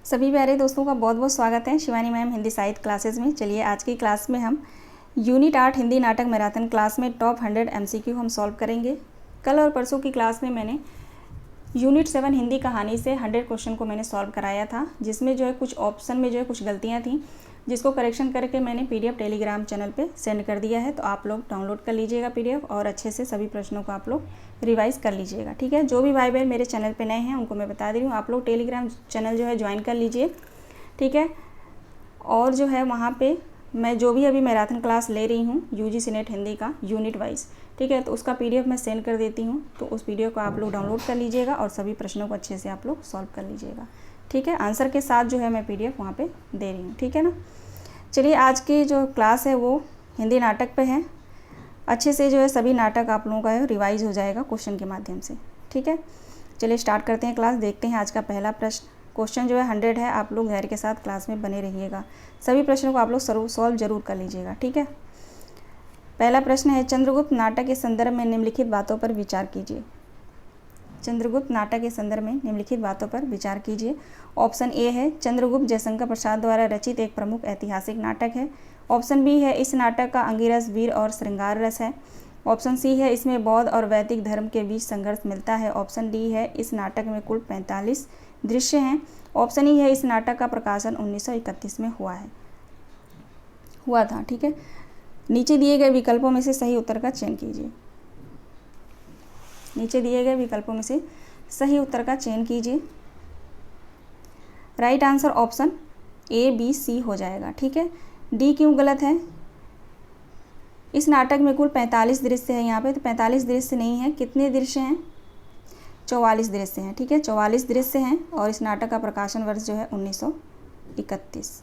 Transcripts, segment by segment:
सभी प्यारे दोस्तों का बहुत बहुत स्वागत है शिवानी मैम हिंदी साहित्य क्लासेस में। चलिए आज की क्लास में हम यूनिट 8 हिंदी नाटक मैराथन क्लास में टॉप 100 एमसीक्यू हम सॉल्व करेंगे। कल और परसों की क्लास में मैंने यूनिट 7 हिंदी कहानी से 100 क्वेश्चन को मैंने सॉल्व कराया था, जिसमें जो है कुछ ऑप्शन में जो है कुछ गलतियाँ थीं, जिसको करेक्शन करके मैंने पीडीएफ टेलीग्राम चैनल पे सेंड कर दिया है। तो आप लोग डाउनलोड कर लीजिएगा पीडीएफ और अच्छे से सभी प्रश्नों को आप लोग रिवाइज़ कर लीजिएगा। ठीक है, जो भी भाई बहन मेरे चैनल पे नए हैं उनको मैं बता दे रही हूँ, आप लोग टेलीग्राम चैनल जो है ज्वाइन कर लीजिए। ठीक है, और जो है वहाँ पे मैं जो भी अभी मैराथन क्लास ले रही हूँ यूजीसी नेट हिंदी का यूनिट वाइज, ठीक है, तो उसका पीडीएफ मैं सेंड कर देती हूँ। तो उस पीडीएफ को आप लोग डाउनलोड कर लीजिएगा और सभी प्रश्नों को अच्छे से आप लोग सॉल्व कर लीजिएगा। ठीक है, आंसर के साथ जो है मैं पीडीएफ वहाँ पे दे रही हूँ। ठीक है ना। चलिए आज की जो क्लास है वो हिंदी नाटक पे है। अच्छे से जो है सभी नाटक आप लोगों का रिवाइज हो जाएगा क्वेश्चन के माध्यम से। ठीक है, चलिए स्टार्ट करते हैं क्लास। देखते हैं आज का पहला प्रश्न। क्वेश्चन जो है 100 है, आप लोग धैर्य के साथ क्लास में बने रहिएगा। सभी प्रश्नों को आप लोग सॉल्व जरूर कर लीजिएगा। ठीक है, पहला प्रश्न है, चंद्रगुप्त नाटक के संदर्भ में निम्नलिखित बातों पर विचार कीजिए। चंद्रगुप्त नाटक के संदर्भ में निम्नलिखित बातों पर विचार कीजिए। ऑप्शन ए है, चंद्रगुप्त जयशंकर प्रसाद द्वारा रचित एक प्रमुख ऐतिहासिक नाटक है। ऑप्शन बी है, इस नाटक का अंगिरस वीर और श्रृंगार रस है। ऑप्शन सी है, इसमें बौद्ध और वैदिक धर्म के बीच संघर्ष मिलता है। ऑप्शन डी है, इस नाटक में कुल 45 दृश्य हैं। ऑप्शन ई है, इस नाटक का प्रकाशन 1931 में हुआ था। ठीक है, नीचे दिए गए विकल्पों में से सही उत्तर का चयन कीजिए। नीचे दिए गए विकल्पों में से सही उत्तर का चयन कीजिए। Right answer option A B C हो जाएगा। ठीक है, डी क्यों गलत है? इस नाटक में कुल 45 दृश्य है। यहाँ पे तो 45 दृश्य नहीं है, कितने दृश्य हैं? 44 दृश्य हैं। ठीक है, 44 दृश्य हैं और इस नाटक का प्रकाशन वर्ष जो है 1931।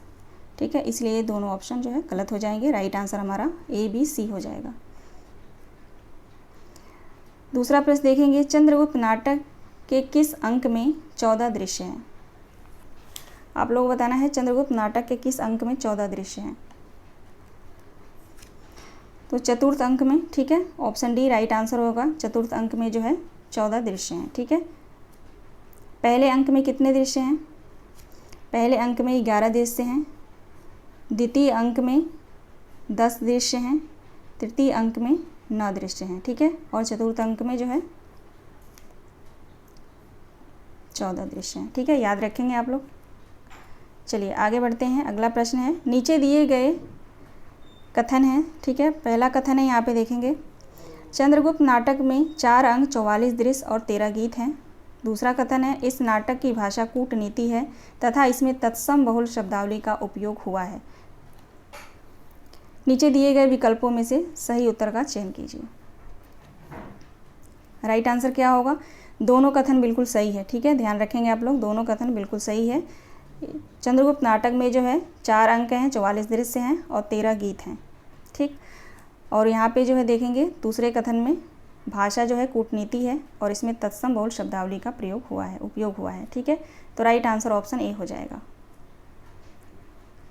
ठीक है, इसलिए ये दोनों ऑप्शन जो है गलत हो जाएंगे। राइट आंसर हमारा ए बी सी हो जाएगा। दूसरा प्रश्न देखेंगे, चंद्रगुप्त नाटक के किस अंक में 14 दृश्य हैं? आप लोग बताना है चंद्रगुप्त नाटक के किस अंक में 14 दृश्य हैं। तो चतुर्थ अंक में। ठीक है, ऑप्शन डी राइट आंसर होगा। चतुर्थ अंक में जो है 14 दृश्य हैं। ठीक है, पहले अंक में कितने दृश्य हैं? पहले अंक में 11 दृश्य हैं। द्वितीय अंक में 10 दृश्य हैं। तृतीय अंक में 9 दृश्य हैं। ठीक है, और चतुर्थ अंक में जो है 14 दृश्य हैं। ठीक है, याद रखेंगे आप लोग। चलिए आगे बढ़ते हैं। अगला प्रश्न है, नीचे दिए गए कथन है। ठीक है, पहला कथन है, यहाँ पे देखेंगे, चंद्रगुप्त नाटक में 4 अंक 44 दृश्य और 13 गीत हैं। दूसरा कथन है, इस नाटक की भाषा कूटनीति है तथा इसमें तत्सम बहुल शब्दावली का उपयोग हुआ है। नीचे दिए गए विकल्पों में से सही उत्तर का चयन कीजिए। राइट आंसर क्या होगा? दोनों कथन बिल्कुल सही है। ठीक है, ध्यान रखेंगे आप लोग, दोनों कथन बिल्कुल सही है। चंद्रगुप्त नाटक में जो है 4 अंक हैं, 44 दृश्य हैं और 13 गीत हैं। ठीक, और यहाँ पे जो है देखेंगे दूसरे कथन में भाषा जो है कूटनीति है और इसमें तत्सम बहुल शब्दावली का उपयोग हुआ है। ठीक है, तो राइट आंसर ऑप्शन ए हो जाएगा।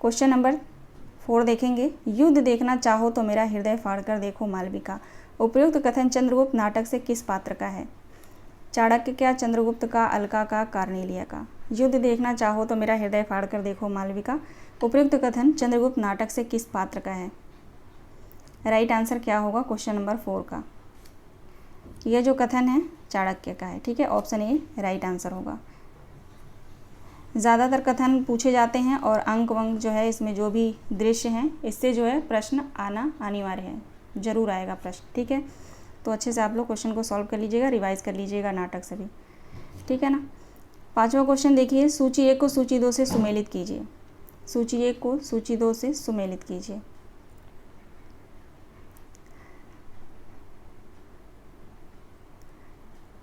क्वेश्चन नंबर 4 देखेंगे, युद्ध देखना चाहो तो मेरा हृदय फाड़कर देखो मालविका। उपयुक्त कथन चंद्रगुप्त नाटक से किस पात्र का है? चाणक्य का, चंद्रगुप्त का, अलका का, कार्नेलिया का। युद्ध देखना चाहो तो मेरा हृदय फाड़कर देखो मालविका। उपयुक्त कथन चंद्रगुप्त नाटक से किस पात्र का है? राइट आंसर क्या होगा क्वेश्चन नंबर 4 का? यह जो कथन है चाणक्य का है। ठीक है, ऑप्शन ए राइट आंसर होगा। ज़्यादातर कथन पूछे जाते हैं और अंक वंक जो है इसमें जो भी दृश्य हैं इससे जो है प्रश्न आना अनिवार्य है, जरूर आएगा प्रश्न। ठीक है, तो अच्छे से आप लोग क्वेश्चन को सॉल्व कर लीजिएगा, रिवाइज कर लीजिएगा नाटक सभी। ठीक है ना। 5वां क्वेश्चन देखिए, सूची 1 को सूची 2 से सुमेलित कीजिए। सूची 1 को सूची 2 से सुमेलित कीजिए।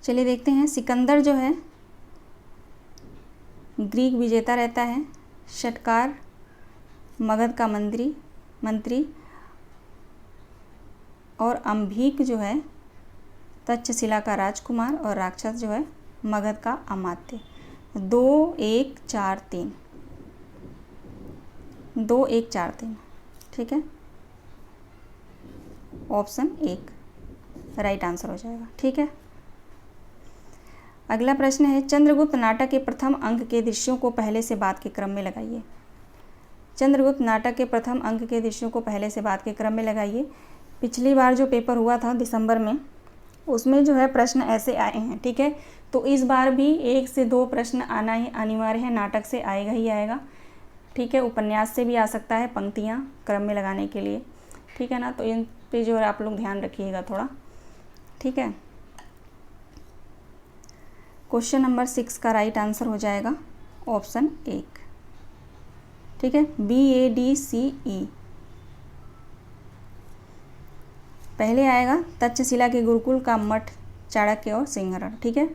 चलिए देखते हैं, सिकंदर जो है ग्रीक विजेता रहता है। षटकार मगध का मंत्री और अंबिक जो है तक्षशिला का राजकुमार और राक्षस जो है मगध का अमात्य। 2 1 4 3 2 1 4 3। ठीक है, ऑप्शन 1 राइट आंसर हो जाएगा। ठीक है, अगला प्रश्न है, चंद्रगुप्त नाटक के प्रथम अंक के दृश्यों को पहले से बाद के क्रम में लगाइए। चंद्रगुप्त नाटक के प्रथम अंक के दृश्यों को पहले से बाद के क्रम में लगाइए। पिछली बार जो पेपर हुआ था दिसंबर में, उसमें जो है प्रश्न ऐसे आए हैं, ठीक है। तो इस बार भी 1 से 2 प्रश्न आना ही अनिवार्य है, नाटक से आएगा ही आएगा, ठीक है। उपन्यास से भी आ सकता है पंक्तियाँ क्रम में लगाने के लिए, ठीक है ना। तो इन पे जो है आप लोग ध्यान रखिएगा थोड़ा, ठीक है। क्वेश्चन नंबर 6 का राइट आंसर हो जाएगा ऑप्शन 1, ठीक है, BADCE। पहले आएगा तक्षशिला के गुरुकुल का मठ, चाणक्य और सिंहरण, ठीक है।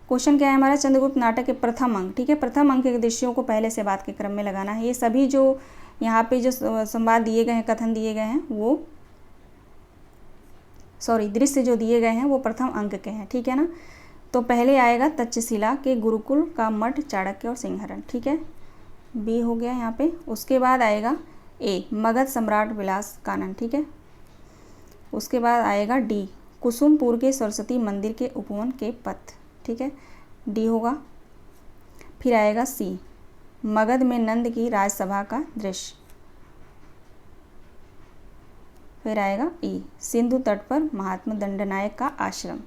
क्वेश्चन क्या है हमारा, चंद्रगुप्त नाटक के प्रथम अंक, ठीक है। प्रथम अंक के दृश्यों को पहले से बाद के क्रम में लगाना है। ये सभी जो यहाँ पे जो संवाद दिए गए हैं, कथन दिए गए हैं, वो दृश्य जो दिए गए हैं वो प्रथम अंक के हैं, ठीक है ना। तो पहले आएगा तक्षशिला के गुरुकुल का मठ, चाणक्य और सिंहरण, ठीक है, B हो गया यहाँ पे। उसके बाद आएगा A, मगध सम्राट विलास कानन, ठीक है। उसके बाद आएगा D, कुसुमपुर के सरस्वती मंदिर के उपवन के पथ, ठीक है, D होगा। फिर आएगा C, मगध में नंद की राजसभा का दृश्य। फिर आएगा E, सिंधु तट पर महात्मा दंडनायक का आश्रम,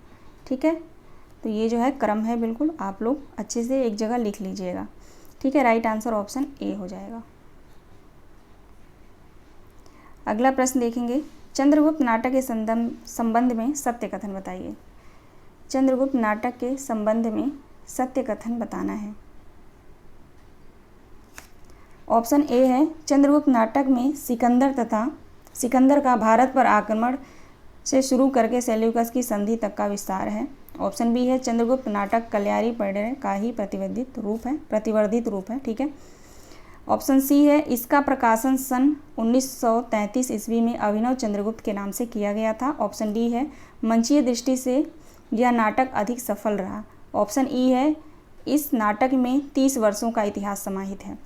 ठीक है। तो ये जो है क्रम है, बिल्कुल आप लोग अच्छे से एक जगह लिख लीजिएगा, ठीक है। राइट आंसर ऑप्शन A हो जाएगा। अगला प्रश्न देखेंगे, चंद्रगुप्त नाटक के संबंध में सत्य कथन बताइए। चंद्रगुप्त नाटक के संबंध में सत्य कथन बताना है। ऑप्शन A है, चंद्रगुप्त नाटक में सिकंदर का भारत पर आक्रमण से शुरू करके सेल्यूकस की संधि तक का विस्तार है। ऑप्शन B है, चंद्रगुप्त नाटक कल्याणी पर्याय का ही प्रतिवर्धित रूप है, ठीक है। ऑप्शन C है, इसका प्रकाशन सन 1933 ईस्वी में अभिनव चंद्रगुप्त के नाम से किया गया था। ऑप्शन D है, मंचीय दृष्टि से यह नाटक अधिक सफल रहा। ऑप्शन E है, इस नाटक में 30 वर्षों का इतिहास समाहित है।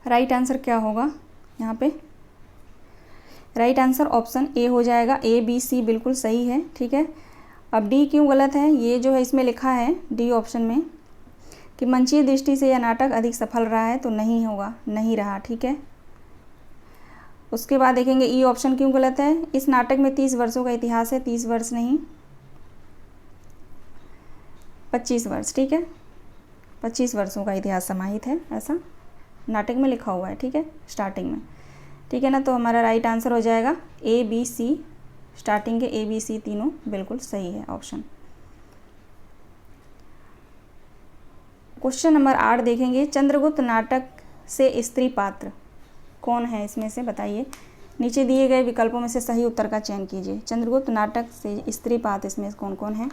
राइट आंसर क्या होगा यहाँ पे? राइट आंसर ऑप्शन A हो जाएगा। A, B, C बिल्कुल सही है, ठीक है। अब D क्यों गलत है? ये जो है इसमें लिखा है D ऑप्शन में कि मंचीय दृष्टि से यह नाटक अधिक सफल रहा है, तो नहीं होगा, नहीं रहा, ठीक है। उसके बाद देखेंगे E ऑप्शन क्यों गलत है। इस नाटक में 30 वर्षों का इतिहास है, 30 वर्ष नहीं 25 वर्ष, ठीक है। 25 वर्षों का इतिहास समाहित है, ऐसा नाटक में लिखा हुआ है, ठीक है, स्टार्टिंग में, ठीक है ना। तो हमारा राइट आंसर हो जाएगा A, B, C, स्टार्टिंग के A, B, C तीनों बिल्कुल सही है ऑप्शन। क्वेश्चन नंबर 8 देखेंगे, चंद्रगुप्त नाटक से स्त्री पात्र कौन है, इसमें से बताइए। नीचे दिए गए विकल्पों में से सही उत्तर का चयन कीजिए। चंद्रगुप्त नाटक से स्त्री पात्र इसमें कौन कौन है?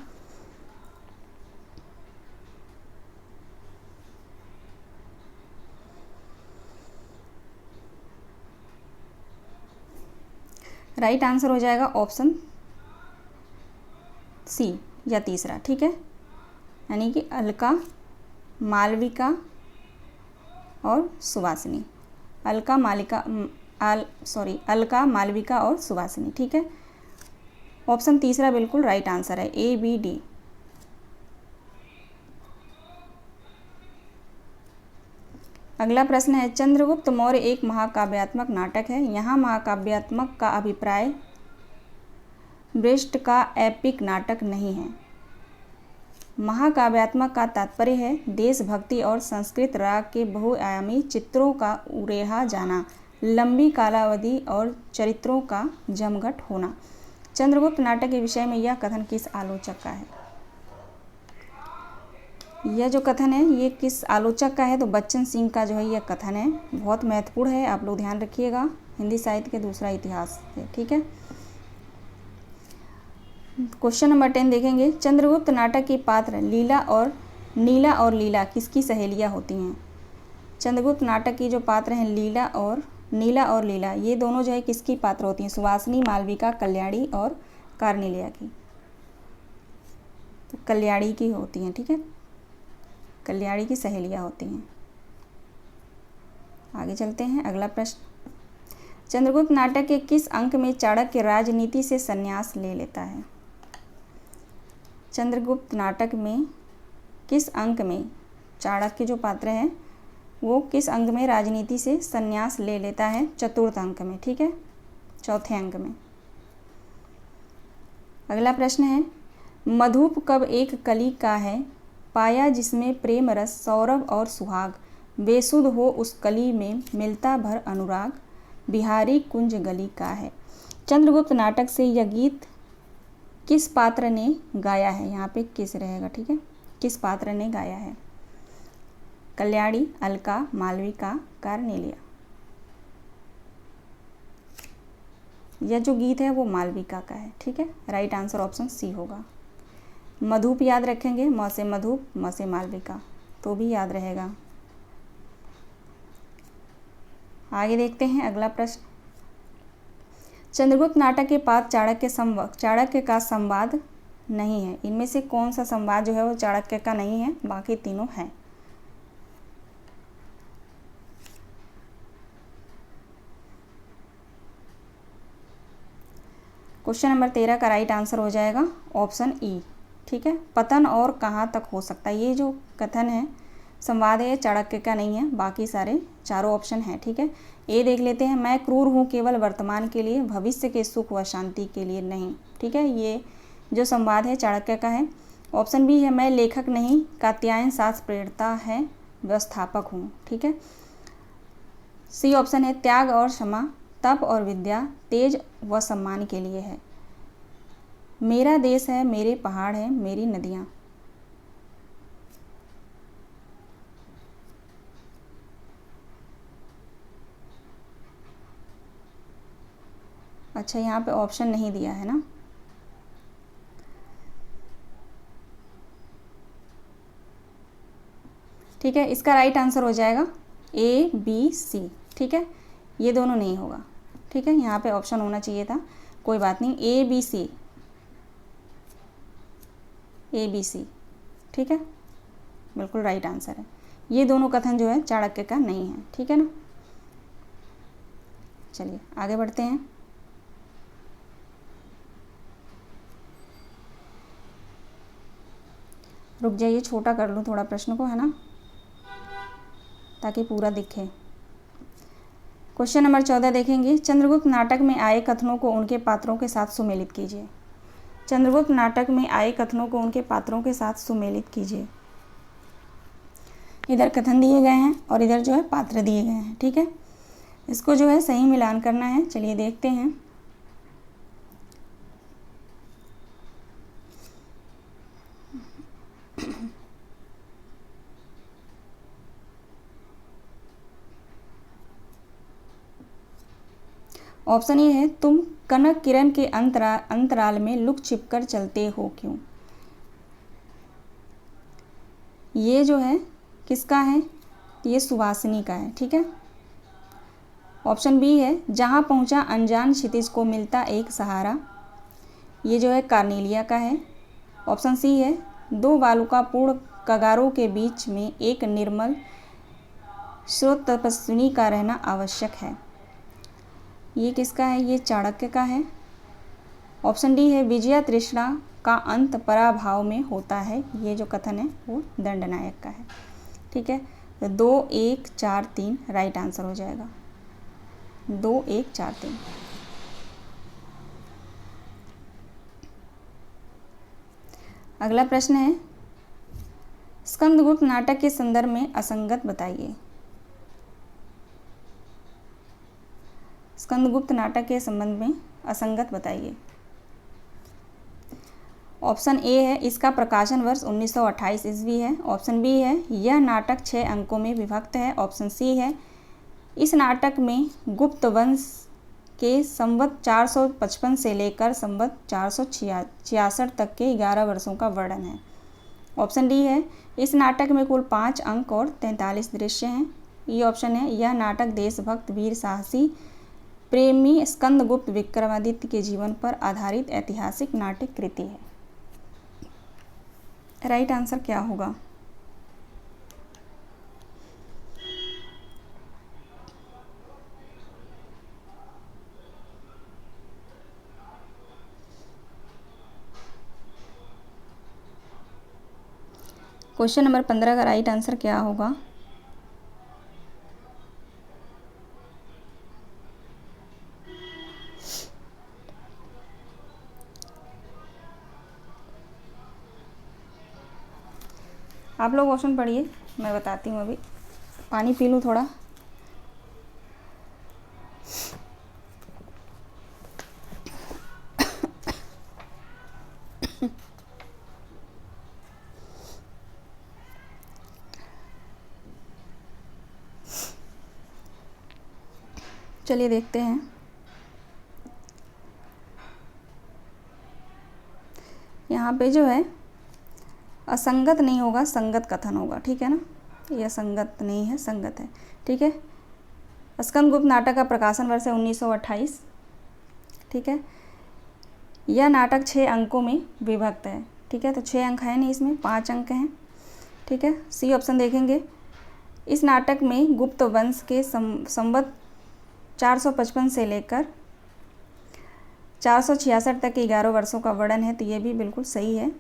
राइट आंसर हो जाएगा ऑप्शन C या तीसरा, ठीक है, यानी कि अलका, मालविका और सुवासिनी। अलका, मालविका और सुवासिनी, ठीक है। ऑप्शन तीसरा बिल्कुल राइट आंसर है, A, B, D। अगला प्रश्न है, चंद्रगुप्त मौर्य एक महाकाव्यात्मक नाटक है। यहाँ महाकाव्यात्मक का अभिप्राय ब्रेस्ट का एपिक नाटक नहीं है। महाकाव्यात्मक का तात्पर्य है देशभक्ति और संस्कृत राग के बहुआयामी चित्रों का उरेहा जाना, लंबी कालावधि और चरित्रों का जमघट होना। चंद्रगुप्त नाटक के विषय में यह कथन किस आलोचक का है? यह जो कथन है ये किस आलोचक का है? तो बच्चन सिंह का जो है यह कथन है, बहुत महत्वपूर्ण है, आप लोग ध्यान रखिएगा। हिंदी साहित्य के दूसरा इतिहास है, ठीक है। क्वेश्चन नंबर 10 देखेंगे, चंद्रगुप्त नाटक की पात्र नीला और लीला किसकी सहेलियां होती हैं? चंद्रगुप्त नाटक की जो पात्र हैं नीला और लीला, ये दोनों जो है किसकी पात्र होती हैं? सुवासिनी, मालविका, कल्याणी और कार्निलिया की। तो कल्याणी की होती हैं, ठीक है, कल्याणी की सहेलियां होती हैं। आगे चलते हैं, अगला प्रश्न, चंद्रगुप्त नाटक के किस अंक में चाणक्य राजनीति से संन्यास ले लेता है? चंद्रगुप्त नाटक में किस अंक में चाणक्य जो पात्र है वो किस अंक में राजनीति से संन्यास ले लेता है? चतुर्थ अंक में, ठीक है, चौथे अंक में। अगला प्रश्न है, मधुप कब एक कली का है, पाया जिसमें प्रेम रस सौरभ और सुहाग, बेसुध हो उस कली में मिलता भर अनुराग, बिहारी कुंज गली का है। चंद्रगुप्त नाटक से यह गीत किस पात्र ने गाया है? यहाँ पे किस रहेगा, ठीक है, किस पात्र ने गाया है? कल्याणी, अलका, मालविका, कार्नेलिया। यह जो गीत है वो मालविका का है, ठीक है, राइट आंसर ऑप्शन सी होगा। मधुप याद रखेंगे, म से मधुप, म से मालविका, तो भी याद रहेगा। आगे देखते हैं अगला प्रश्न। चंद्रगुप्त नाटक के पात्र चाणक्य का संवाद नहीं है। इनमें से कौन सा संवाद जो है वो चाणक्य का नहीं है? बाकी तीनों हैं। क्वेश्चन नंबर 13 का राइट आंसर हो जाएगा ऑप्शन ई, ठीक है, पतन और कहाँ तक हो सकता है। ये जो कथन है, संवाद है, चाणक्य का नहीं है, बाकी सारे चारों ऑप्शन हैं, ठीक है। ए देख लेते हैं, मैं क्रूर हूँ केवल वर्तमान के लिए, भविष्य के सुख व शांति के लिए नहीं, ठीक है, ये जो संवाद है चाणक्य का है। ऑप्शन बी है, मैं लेखक नहीं, कात्यायन शास्त्र प्रेरणा है, व्यवस्थापक हूँ, ठीक है। सी ऑप्शन है, त्याग और क्षमा, तप और विद्या, तेज व सम्मान के लिए है। मेरा देश है, मेरे पहाड़ हैं, मेरी नदियाँ। अच्छा, यहाँ पे ऑप्शन नहीं दिया है ना। ठीक है, इसका राइट आंसर हो जाएगा ए बी सी, ठीक है, ये दोनों नहीं होगा, ठीक है, यहाँ पे ऑप्शन होना चाहिए था, कोई बात नहीं, ए बी सी, ए बी सी, ठीक है, बिल्कुल राइट आंसर है। ये दोनों कथन जो है चाणक्य का नहीं है, ठीक है ना। चलिए आगे बढ़ते हैं। रुक जाइए, छोटा कर लूँ थोड़ा प्रश्न को, है ना, ताकि पूरा दिखे। क्वेश्चन नंबर 14 देखेंगे, चंद्रगुप्त नाटक में आए कथनों को उनके पात्रों के साथ सुमेलित कीजिए। चंद्रगुप्त नाटक में आए कथनों को उनके पात्रों के साथ सुमेलित कीजिए। इधर कथन दिए गए हैं और इधर जो है पात्र दिए गए हैं, ठीक है, इसको जो है सही मिलान करना है। चलिए देखते हैं। ऑप्शन ए है, तुम कनक किरण के अंतराल में लुक छिप कर चलते हो क्यों। ये जो है किसका है? ये सुवासिनी का है, ठीक है। ऑप्शन बी है, जहाँ पहुँचा अनजान क्षितिज को मिलता एक सहारा, ये जो है कार्नेलिया का है। ऑप्शन सी है, दो बालुकापूर्ण कगारों के बीच में एक निर्मल स्रोत तपस्विनी का रहना आवश्यक है, ये किसका है? ये चाणक्य का है। ऑप्शन डी है, विजया तृष्णा का अंत पराभाव में होता है, ये जो कथन है वो दंडनायक का है, ठीक है। तो 2 1 4 3 राइट आंसर हो जाएगा, 2 1 4 3। अगला प्रश्न है, स्कंदगुप्त नाटक के संदर्भ में असंगत बताइए। स्कंदगुप्त नाटक के संबंध में असंगत बताइए। ऑप्शन ए है, इसका प्रकाशन वर्ष 1928 ईस्वी है। ऑप्शन बी है, यह नाटक 6 अंकों में विभक्त है। ऑप्शन सी है, इस नाटक में गुप्त वंश के संवत 455 से लेकर संवत 466 तक के 11 वर्षों का वर्णन है। ऑप्शन डी है, इस नाटक में कुल 5 अंक और 43 दृश्य हैं। ये ऑप्शन है, यह नाटक देशभक्त वीर साहसी प्रेमी स्कंदगुप्त विक्रमादित्य के जीवन पर आधारित ऐतिहासिक नाट्य कृति है। राइट आंसर क्या होगा? क्वेश्चन नंबर 15 का राइट आंसर क्या होगा? आप लोग क्वेश्चन पढ़िए, मैं बताती हूँ। अभी पानी पी लूँ थोड़ा। चलिए देखते हैं। यहाँ पे जो है असंगत नहीं होगा, संगत कथन होगा, ठीक है ना। ये असंगत नहीं है, संगत है, ठीक है। स्कंदगुप्त नाटक का प्रकाशन वर्ष है 1928, ठीक है। यह नाटक 6 अंकों में विभक्त है, ठीक है। तो 6 अंक हैं नहीं, इसमें 5 अंक हैं, ठीक है। सी ऑप्शन देखेंगे। इस नाटक में गुप्त वंश के संवत 455 से लेकर 466 तक के 11 वर्षों का वर्णन है, तो ये भी बिल्कुल सही है।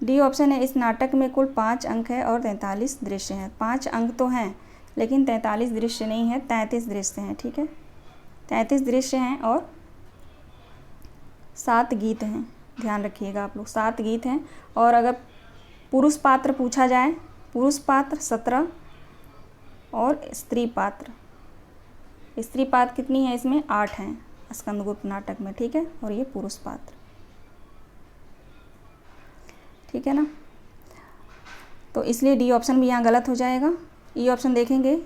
डी ऑप्शन है, इस नाटक में कुल 5 अंक है और 43 दृश्य हैं। 5 अंक तो हैं लेकिन 43 दृश्य नहीं है, 33 दृश्य हैं, ठीक है। 33 दृश्य हैं और 7 गीत हैं, ध्यान रखिएगा आप लोग, 7 गीत हैं। और अगर पुरुष पात्र पूछा जाए, पुरुष पात्र 17 और स्त्री पात्र कितनी है इसमें? 8 हैं स्कंदगुप्त नाटक में, ठीक है। और ये पुरुष पात्र, ठीक है ना। तो इसलिए डी ऑप्शन भी यहाँ गलत हो जाएगा। ई ऑप्शन देखेंगे।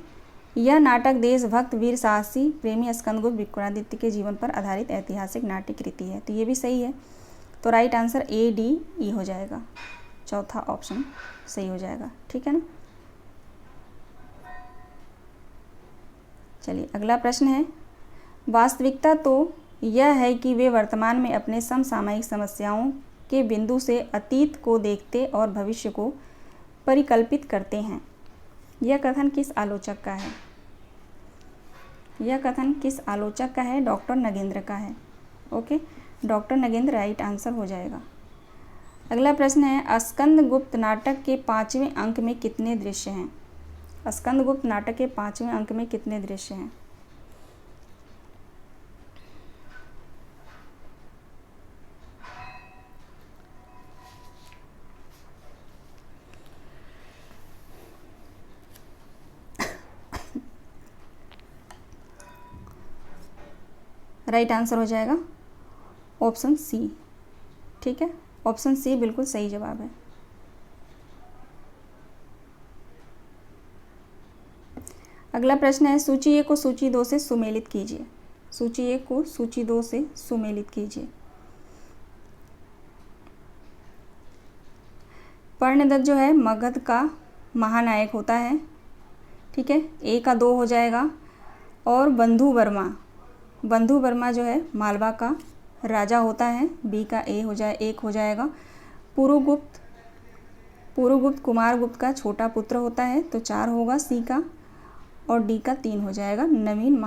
यह नाटक देशभक्त वीर साहसी प्रेमी स्कंदगुप्त विक्रमादित्य के जीवन पर आधारित ऐतिहासिक नाट्य कृति है, तो ये भी सही है। तो right answer A D E हो जाएगा, चौथा ऑप्शन सही हो जाएगा, ठीक है ना। चलिए अगला प्रश्न है। वास्तविकता तो यह है कि वे वर्तमान में अपने समसामयिक समस्याओं के बिंदु से अतीत को देखते और भविष्य को परिकल्पित करते हैं। यह कथन किस आलोचक का है? यह कथन किस आलोचक का है? डॉक्टर नगेंद्र का है। Okay, doctor Nagendra right answer हो जाएगा। अगला प्रश्न है, स्कंदगुप्त नाटक के 5वें अंक में कितने दृश्य हैं? स्कंदगुप्त नाटक के 5वें अंक में कितने दृश्य हैं? राइट आंसर हो जाएगा ऑप्शन सी, ठीक है। ऑप्शन सी बिल्कुल सही जवाब है। अगला प्रश्न है, सूची 1 को सूची 2 से सुमेलित कीजिए। सूची 1 को सूची 2 से सुमेलित कीजिए। पर्णदत्त जो है मगध का महानायक होता है, ठीक है। ए का 2 हो जाएगा। और बंधु वर्मा जो है मालवा का राजा होता है, बी का 1 हो जाएगा। पुरुगुप्त कुमारगुप्त का छोटा पुत्र होता है, तो 4 होगा सी का। और डी का 3 हो जाएगा। नवीन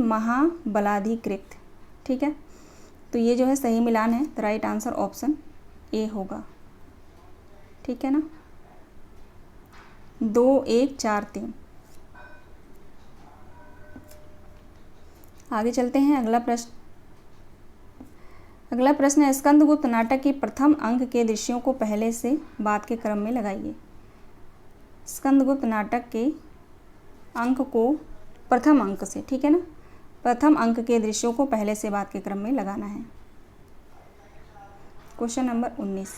महाबलाधिकृत, ठीक है। तो ये जो है सही मिलान है, तो राइट आंसर ऑप्शन ए होगा, ठीक है ना। 2 1 4 3। आगे चलते हैं। अगला प्रश्न है, स्कंदगुप्त नाटक के प्रथम अंक के दृश्यों को पहले से बाद के क्रम में लगाइए। स्कंदगुप्त नाटक के अंक को प्रथम अंक से, ठीक है ना, प्रथम अंक के दृश्यों को पहले से बाद के क्रम में लगाना है। क्वेश्चन नंबर 19,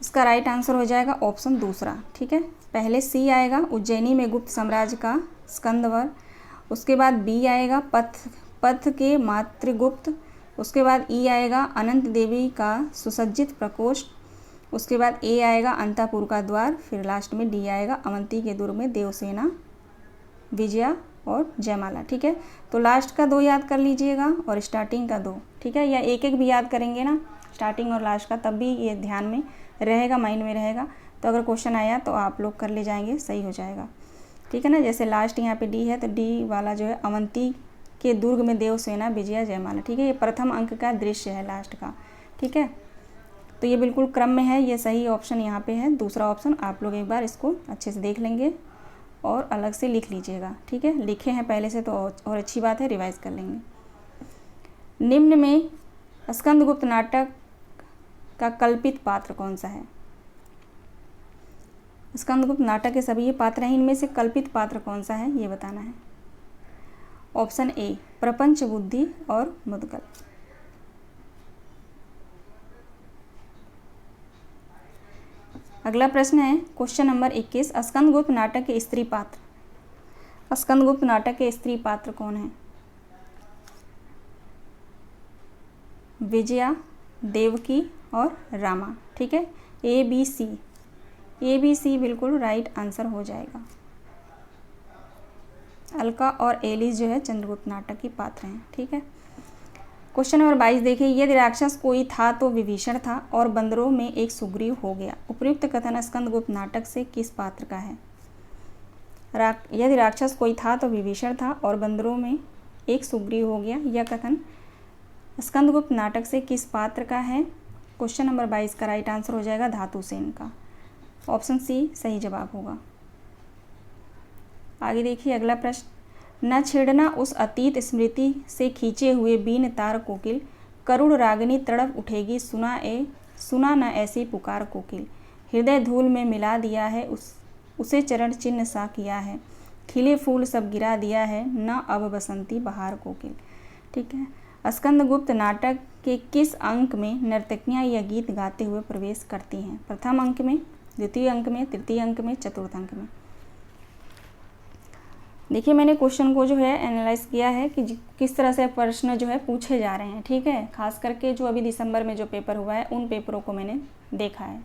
इसका राइट आंसर हो जाएगा ऑप्शन दूसरा, ठीक है। पहले सी आएगा उज्जैनी में गुप्त साम्राज्य का स्कंदवर, उसके बाद बी आएगा पथ के मातृगुप्त, उसके बाद ई आएगा अनंत देवी का सुसज्जित प्रकोष्ठ, उसके बाद ए आएगा अंतापुर का द्वार, फिर लास्ट में डी आएगा अवंती के दुर्ग में देवसेना, विजया और जयमाला, ठीक है। तो लास्ट का 2 याद कर लीजिएगा और स्टार्टिंग का 2, ठीक है। या एक भी याद करेंगे ना, स्टार्टिंग और लास्ट का, तब भी ये ध्यान में रहेगा, माइंड में रहेगा। तो अगर क्वेश्चन आया तो आप लोग कर ले जाएंगे, सही हो जाएगा, ठीक है ना। जैसे लास्ट यहाँ पे डी है, तो डी वाला जो है अवंती के दुर्ग में देवसेना विजया जयमाला। ठीक है, ये प्रथम अंक का दृश्य है लास्ट का। ठीक है, तो ये बिल्कुल क्रम में है, ये सही ऑप्शन यहाँ पे है। दूसरा ऑप्शन आप लोग एक बार इसको अच्छे से देख लेंगे और अलग से लिख लीजिएगा। ठीक है, लिखे हैं पहले से तो और अच्छी बात है, रिवाइज कर लेंगे। निम्न में स्कंदगुप्त नाटक का कल्पित पात्र कौन सा है? स्कंदगुप्त नाटक के सभी ये पात्र हैं, इनमें से कल्पित पात्र कौन सा है ये बताना है। ऑप्शन ए प्रपंच बुद्धि और मुदगल। अगला प्रश्न है क्वेश्चन नंबर 21, स्कंदगुप्त नाटक के स्त्री पात्र। स्कंदगुप्त नाटक के स्त्री पात्र कौन है? विजया, देवकी और रामा। ठीक है, ए बी सी बिल्कुल राइट आंसर हो जाएगा। अलका और एलिस जो है चंद्रगुप्त नाटक की पात्र हैं। ठीक है, क्वेश्चन नंबर 22 देखिए, यदि राक्षस कोई था तो विभीषण था और बंदरों में एक सुग्रीव हो गया। उपर्युक्त कथन स्कंदगुप्त नाटक से किस पात्र का है? यदि राक्षस कोई था तो विभीषण था और बंदरों में एक सुग्रीव हो गया, यह कथन स्कंदगुप्त नाटक से किस पात्र का है? क्वेश्चन नंबर 22 का राइट आंसर हो जाएगा धातुसेन का। ऑप्शन सी सही जवाब होगा। आगे देखिए अगला प्रश्न, न छेड़ना उस अतीत स्मृति से खींचे हुए बीन तार कोकिल, करुण रागिनी तड़प उठेगी सुना न ऐसी पुकार कोकिल। हृदय धूल में मिला दिया है उसे चरण चिन्ह सा किया है, खिले फूल सब गिरा दिया है न अब बसंती बहार कोकिल। ठीक है, स्कंदगुप्त नाटक के किस अंक में नर्तकियां यह गीत गाते हुए प्रवेश करती हैं? प्रथम अंक में, द्वितीय अंक में, तृतीय अंक में, चतुर्थ अंक में। देखिए मैंने क्वेश्चन को जो है एनालाइज किया है कि किस तरह से प्रश्न जो है पूछे जा रहे हैं। ठीक है, खास करके जो अभी दिसंबर में जो पेपर हुआ है उन पेपरों को मैंने देखा है।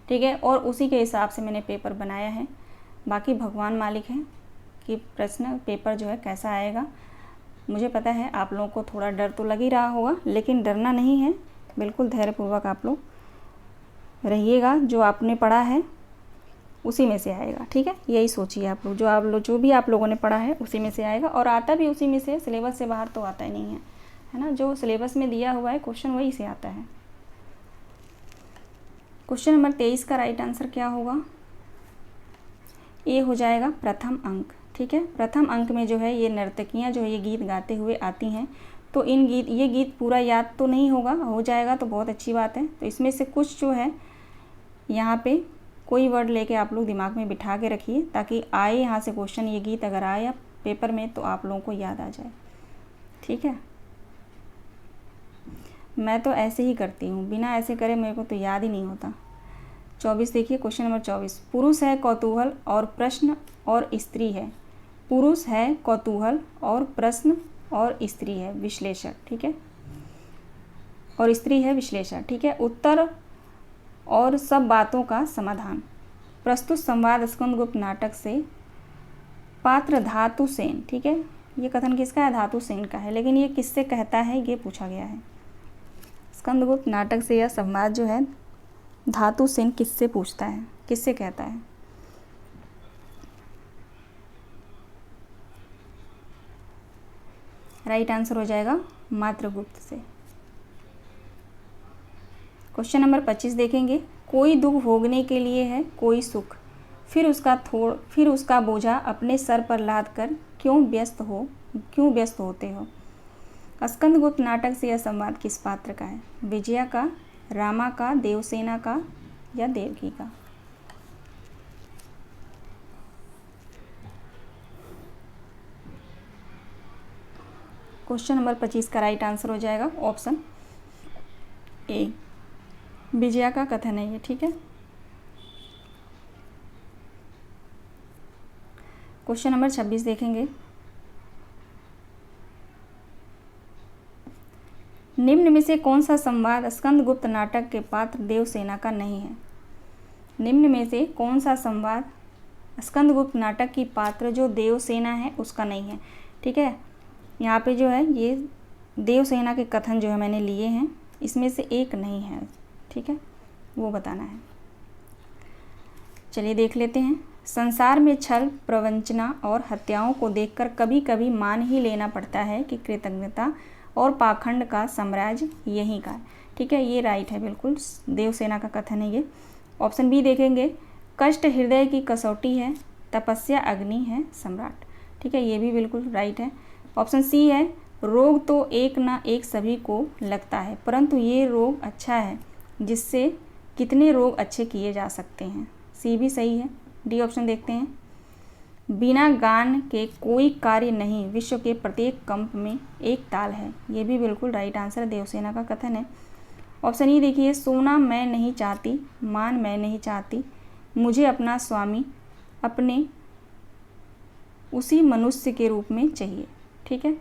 ठीक है, और उसी के हिसाब से मैंने पेपर बनाया है। बाकी भगवान मालिक है कि प्रश्न पेपर जो है कैसा आएगा। मुझे पता है आप लोगों को थोड़ा डर तो लग ही रहा होगा, लेकिन डरना नहीं है, बिल्कुल धैर्यपूर्वक आप लोग रहिएगा। जो आपने पढ़ा है उसी में से आएगा। ठीक है, यही सोचिए आप लोग, जो भी आप लोगों ने पढ़ा है उसी में से आएगा और आता भी उसी में से, सिलेबस से बाहर तो आता ही नहीं है ना। जो सिलेबस में दिया हुआ है क्वेश्चन वही से आता है। क्वेश्चन नंबर 23 का राइट आंसर क्या होगा? ए हो जाएगा प्रथम अंक। ठीक है, प्रथम अंक में जो है ये नर्तकियां जो है ये गीत गाते हुए आती हैं। तो ये गीत पूरा याद तो नहीं होगा, हो जाएगा तो बहुत अच्छी बात है। तो इसमें से कुछ जो है यहाँ पे कोई वर्ड लेके आप लोग दिमाग में बिठा के रखिए, ताकि आए यहाँ से क्वेश्चन, ये गीत अगर आया पेपर में तो आप लोगों को याद आ जाए। ठीक है, मैं तो ऐसे ही करती हूँ, बिना ऐसे करे मेरे को तो याद ही नहीं होता। 24 देखिए, क्वेश्चन नंबर 24, पुरुष है कौतूहल और प्रश्न और स्त्री है। पुरुष है कौतूहल और प्रश्न और स्त्री है विश्लेषण। ठीक है, और स्त्री है विश्लेषण। ठीक है, उत्तर और सब बातों का समाधान। प्रस्तुत संवाद स्कंदगुप्त नाटक से पात्र धातुसेन। ठीक है, ये कथन किसका है? धातुसेन का है, लेकिन ये किससे कहता है ये पूछा गया है। स्कंदगुप्त नाटक से यह संवाद जो है धातुसेन किससे पूछता है, किससे कहता है? राइट आंसर हो जाएगा मात्रगुप्त से। क्वेश्चन नंबर 25 देखेंगे, कोई दुख भोगने के लिए है कोई सुख, फिर उसका बोझा अपने सर पर लाद कर क्यों व्यस्त होते हो। स्कंदगुप्त नाटक से यह संवाद किस पात्र का है? विजया का, रामा का, देवसेना का या देवकी का? क्वेश्चन नंबर 25 का राइट आंसर हो जाएगा ऑप्शन ए, विजया का कथन है ये। ठीक है, क्वेश्चन नंबर 26 देखेंगे, निम्न में से कौन सा संवाद स्कंदगुप्त नाटक के पात्र देवसेना का नहीं है? निम्न में से कौन सा संवाद स्कंदगुप्त नाटक की पात्र जो देवसेना है उसका नहीं है? ठीक है, यहाँ पे जो है ये देवसेना के कथन जो है मैंने लिए हैं, इसमें से एक नहीं है। ठीक है, वो बताना है। चलिए देख लेते हैं। संसार में छल, प्रवंचना और हत्याओं को देखकर कभी कभी मान ही लेना पड़ता है कि कृतज्ञता और पाखंड का साम्राज्य यहीं का है। ठीक है, ये राइट है, बिल्कुल देवसेना का कथन है ये। ऑप्शन बी देखेंगे, कष्ट हृदय की कसौटी है, तपस्या अग्नि है सम्राट। ठीक है, ये भी बिल्कुल राइट है। ऑप्शन सी है, रोग तो एक ना एक सभी को लगता है, परंतु ये रोग अच्छा है जिससे कितने रोग अच्छे किए जा सकते हैं। सी भी सही है। डी ऑप्शन देखते हैं, बिना गान के कोई कार्य नहीं, विश्व के प्रत्येक कंप में एक ताल है। ये भी बिल्कुल राइट आंसर है, देवसेना का कथन है। ऑप्शन ई देखिए, सोना मैं नहीं चाहती, मान मैं नहीं चाहती, मुझे अपना स्वामी अपने उसी मनुष्य के रूप में चाहिए। ठीक है,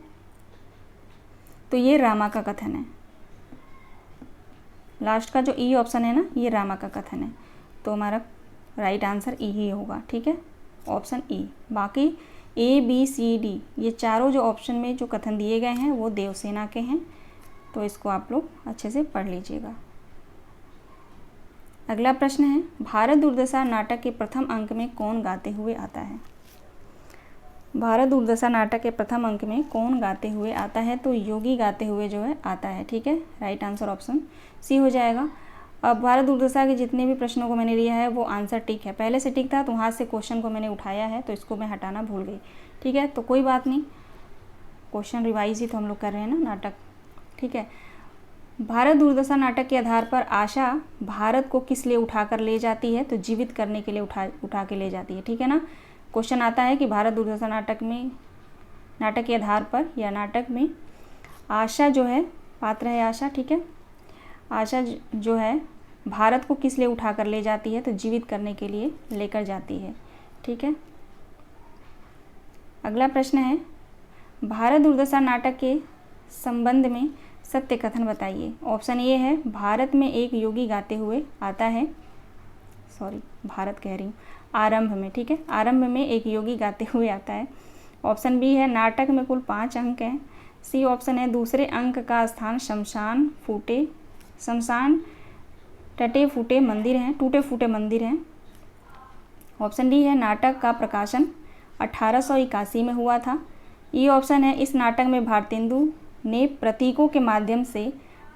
तो ये रामा का कथन है। लास्ट का जो ई ऑप्शन है ना, ये रामा का कथन है, तो हमारा राइट आंसर ई ही होगा। ठीक है, ऑप्शन ई। बाकी ए बी सी डी ये चारों जो ऑप्शन में जो कथन दिए गए हैं वो देवसेना के हैं, तो इसको आप लोग अच्छे से पढ़ लीजिएगा। अगला प्रश्न है, भारत दुर्दशा नाटक के प्रथम अंक में कौन गाते हुए आता है? भारत दुर्दशा नाटक के प्रथम अंक में कौन गाते हुए आता है? तो योगी गाते हुए जो है आता है। ठीक है, राइट आंसर ऑप्शन सी हो जाएगा। अब भारत दुर्दशा के जितने भी प्रश्नों को मैंने लिया है वो आंसर टिक है, पहले से टिक था तो वहाँ से क्वेश्चन को मैंने उठाया है, तो इसको मैं हटाना भूल गई। ठीक है, तो कोई बात नहीं, क्वेश्चन रिवाइज ही तो हम लोग कर रहे हैं ना नाटक। ठीक है, भारत दुर्दशा नाटक के आधार पर आशा भारत को किस लिए उठाकर ले जाती है? तो जीवित करने के लिए उठा के ले जाती है। ठीक है ना, क्वेश्चन आता है कि भारत दुर्दशा नाटक के आधार पर या नाटक में आशा जो है, पात्र है आशा। ठीक है, आशा जो है भारत को किस लिए उठाकर ले जाती है? तो जीवित करने के लिए लेकर जाती है। ठीक है, अगला प्रश्न है, भारत दुर्दशा नाटक के संबंध में सत्य कथन बताइए। ऑप्शन ए है, भारत में एक योगी गाते हुए आता है, भारत कह रही हूँ, आरंभ में। ठीक है, आरंभ में एक योगी गाते हुए आता है। ऑप्शन बी है, नाटक में कुल 5 अंक हैं। सी ऑप्शन है, दूसरे अंक का स्थान शमशान टूटे फूटे मंदिर हैं। ऑप्शन डी है, नाटक का प्रकाशन 1881 में हुआ था। ये ऑप्शन है, इस नाटक में भारतेंदु ने प्रतीकों के माध्यम से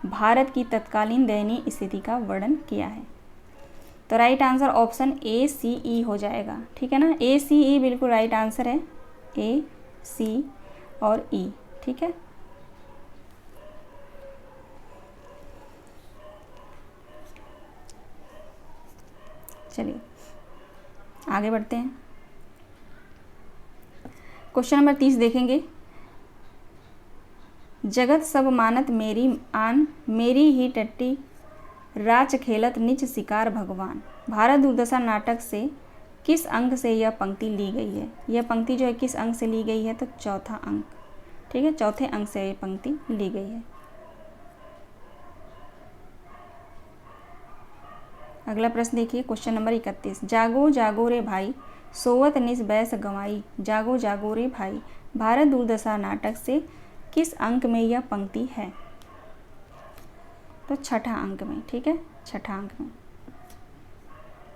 भारत की तत्कालीन दयनीय स्थिति का वर्णन किया है। तो राइट आंसर ऑप्शन ए सी ई हो जाएगा। ठीक है ना, ए सी ई बिल्कुल राइट आंसर है, ए सी और ई। ठीक है, चलिए आगे बढ़ते हैं। क्वेश्चन नंबर 30 देखेंगे, जगत सब मानत मेरी आन, मेरी ही टट्टी राच खेलत निच शिकार भगवान। भारत दुर्दशा नाटक से किस अंक से यह पंक्ति ली गई है? यह पंक्ति जो है किस अंक से ली गई है? तो चौथा अंक। ठीक है, चौथे अंक से यह पंक्ति ली गई है। अगला प्रश्न देखिए, क्वेश्चन नंबर 31, जागो जागो रे भाई, सोवत निज बैस गंवाई, जागो जागो रे भाई। भारत दुर्दशा नाटक से किस अंक में यह पंक्ति है? तो छठा अंक में। ठीक है, छठा अंक में।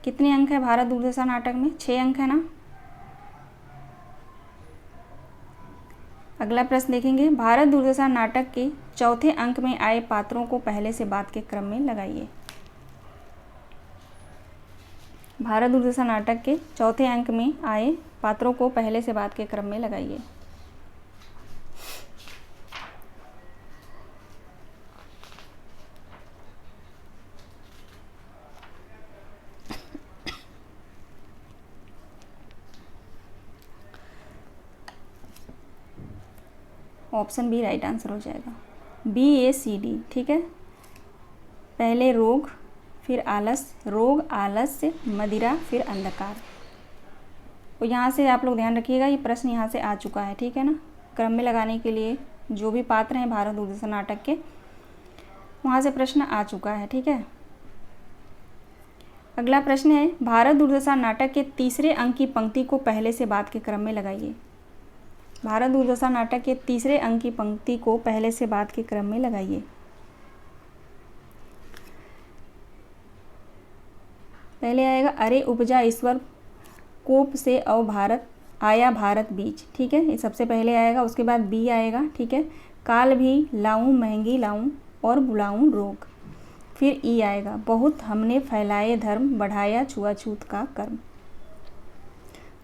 कितने अंक है भारत दुर्दशा नाटक में? 6 अंक है ना। अगला प्रश्न देखेंगे, भारत दुर्दशा नाटक के चौथे अंक में आए पात्रों को पहले से बाद के क्रम में लगाइए। भारत दुर्दशा नाटक के चौथे अंक में आए पात्रों को पहले से बाद के क्रम में लगाइए। ऑप्शन बी राइट आंसर हो जाएगा, बी ए सी डी। ठीक है, पहले रोग, फिर आलस्य, रोग आलस्य मदिरा, फिर अंधकार। तो यहाँ से आप लोग ध्यान रखिएगा, ये प्रश्न यहाँ से आ चुका है। ठीक है ना, क्रम में लगाने के लिए जो भी पात्र हैं भारत दुर्दशा नाटक के, वहाँ से प्रश्न आ चुका है। ठीक है, अगला प्रश्न है, भारत दुर्दशा नाटक के तीसरे अंक की पंक्ति को पहले से बाद के क्रम में लगाइए। भारत दुर्दशा नाटक के तीसरे अंक की पंक्ति को पहले से बाद के क्रम में लगाइए। पहले आएगा, अरे उपजा ईश्वर कोप से अवभारत आया भारत बीज, ठीक है, ये सबसे पहले आएगा। उसके बाद बी आएगा, ठीक है, काल भी लाऊं महंगी लाऊं और बुलाऊं रोग। फिर ई आएगा, बहुत हमने फैलाए धर्म बढ़ाया छुआछूत का कर्म।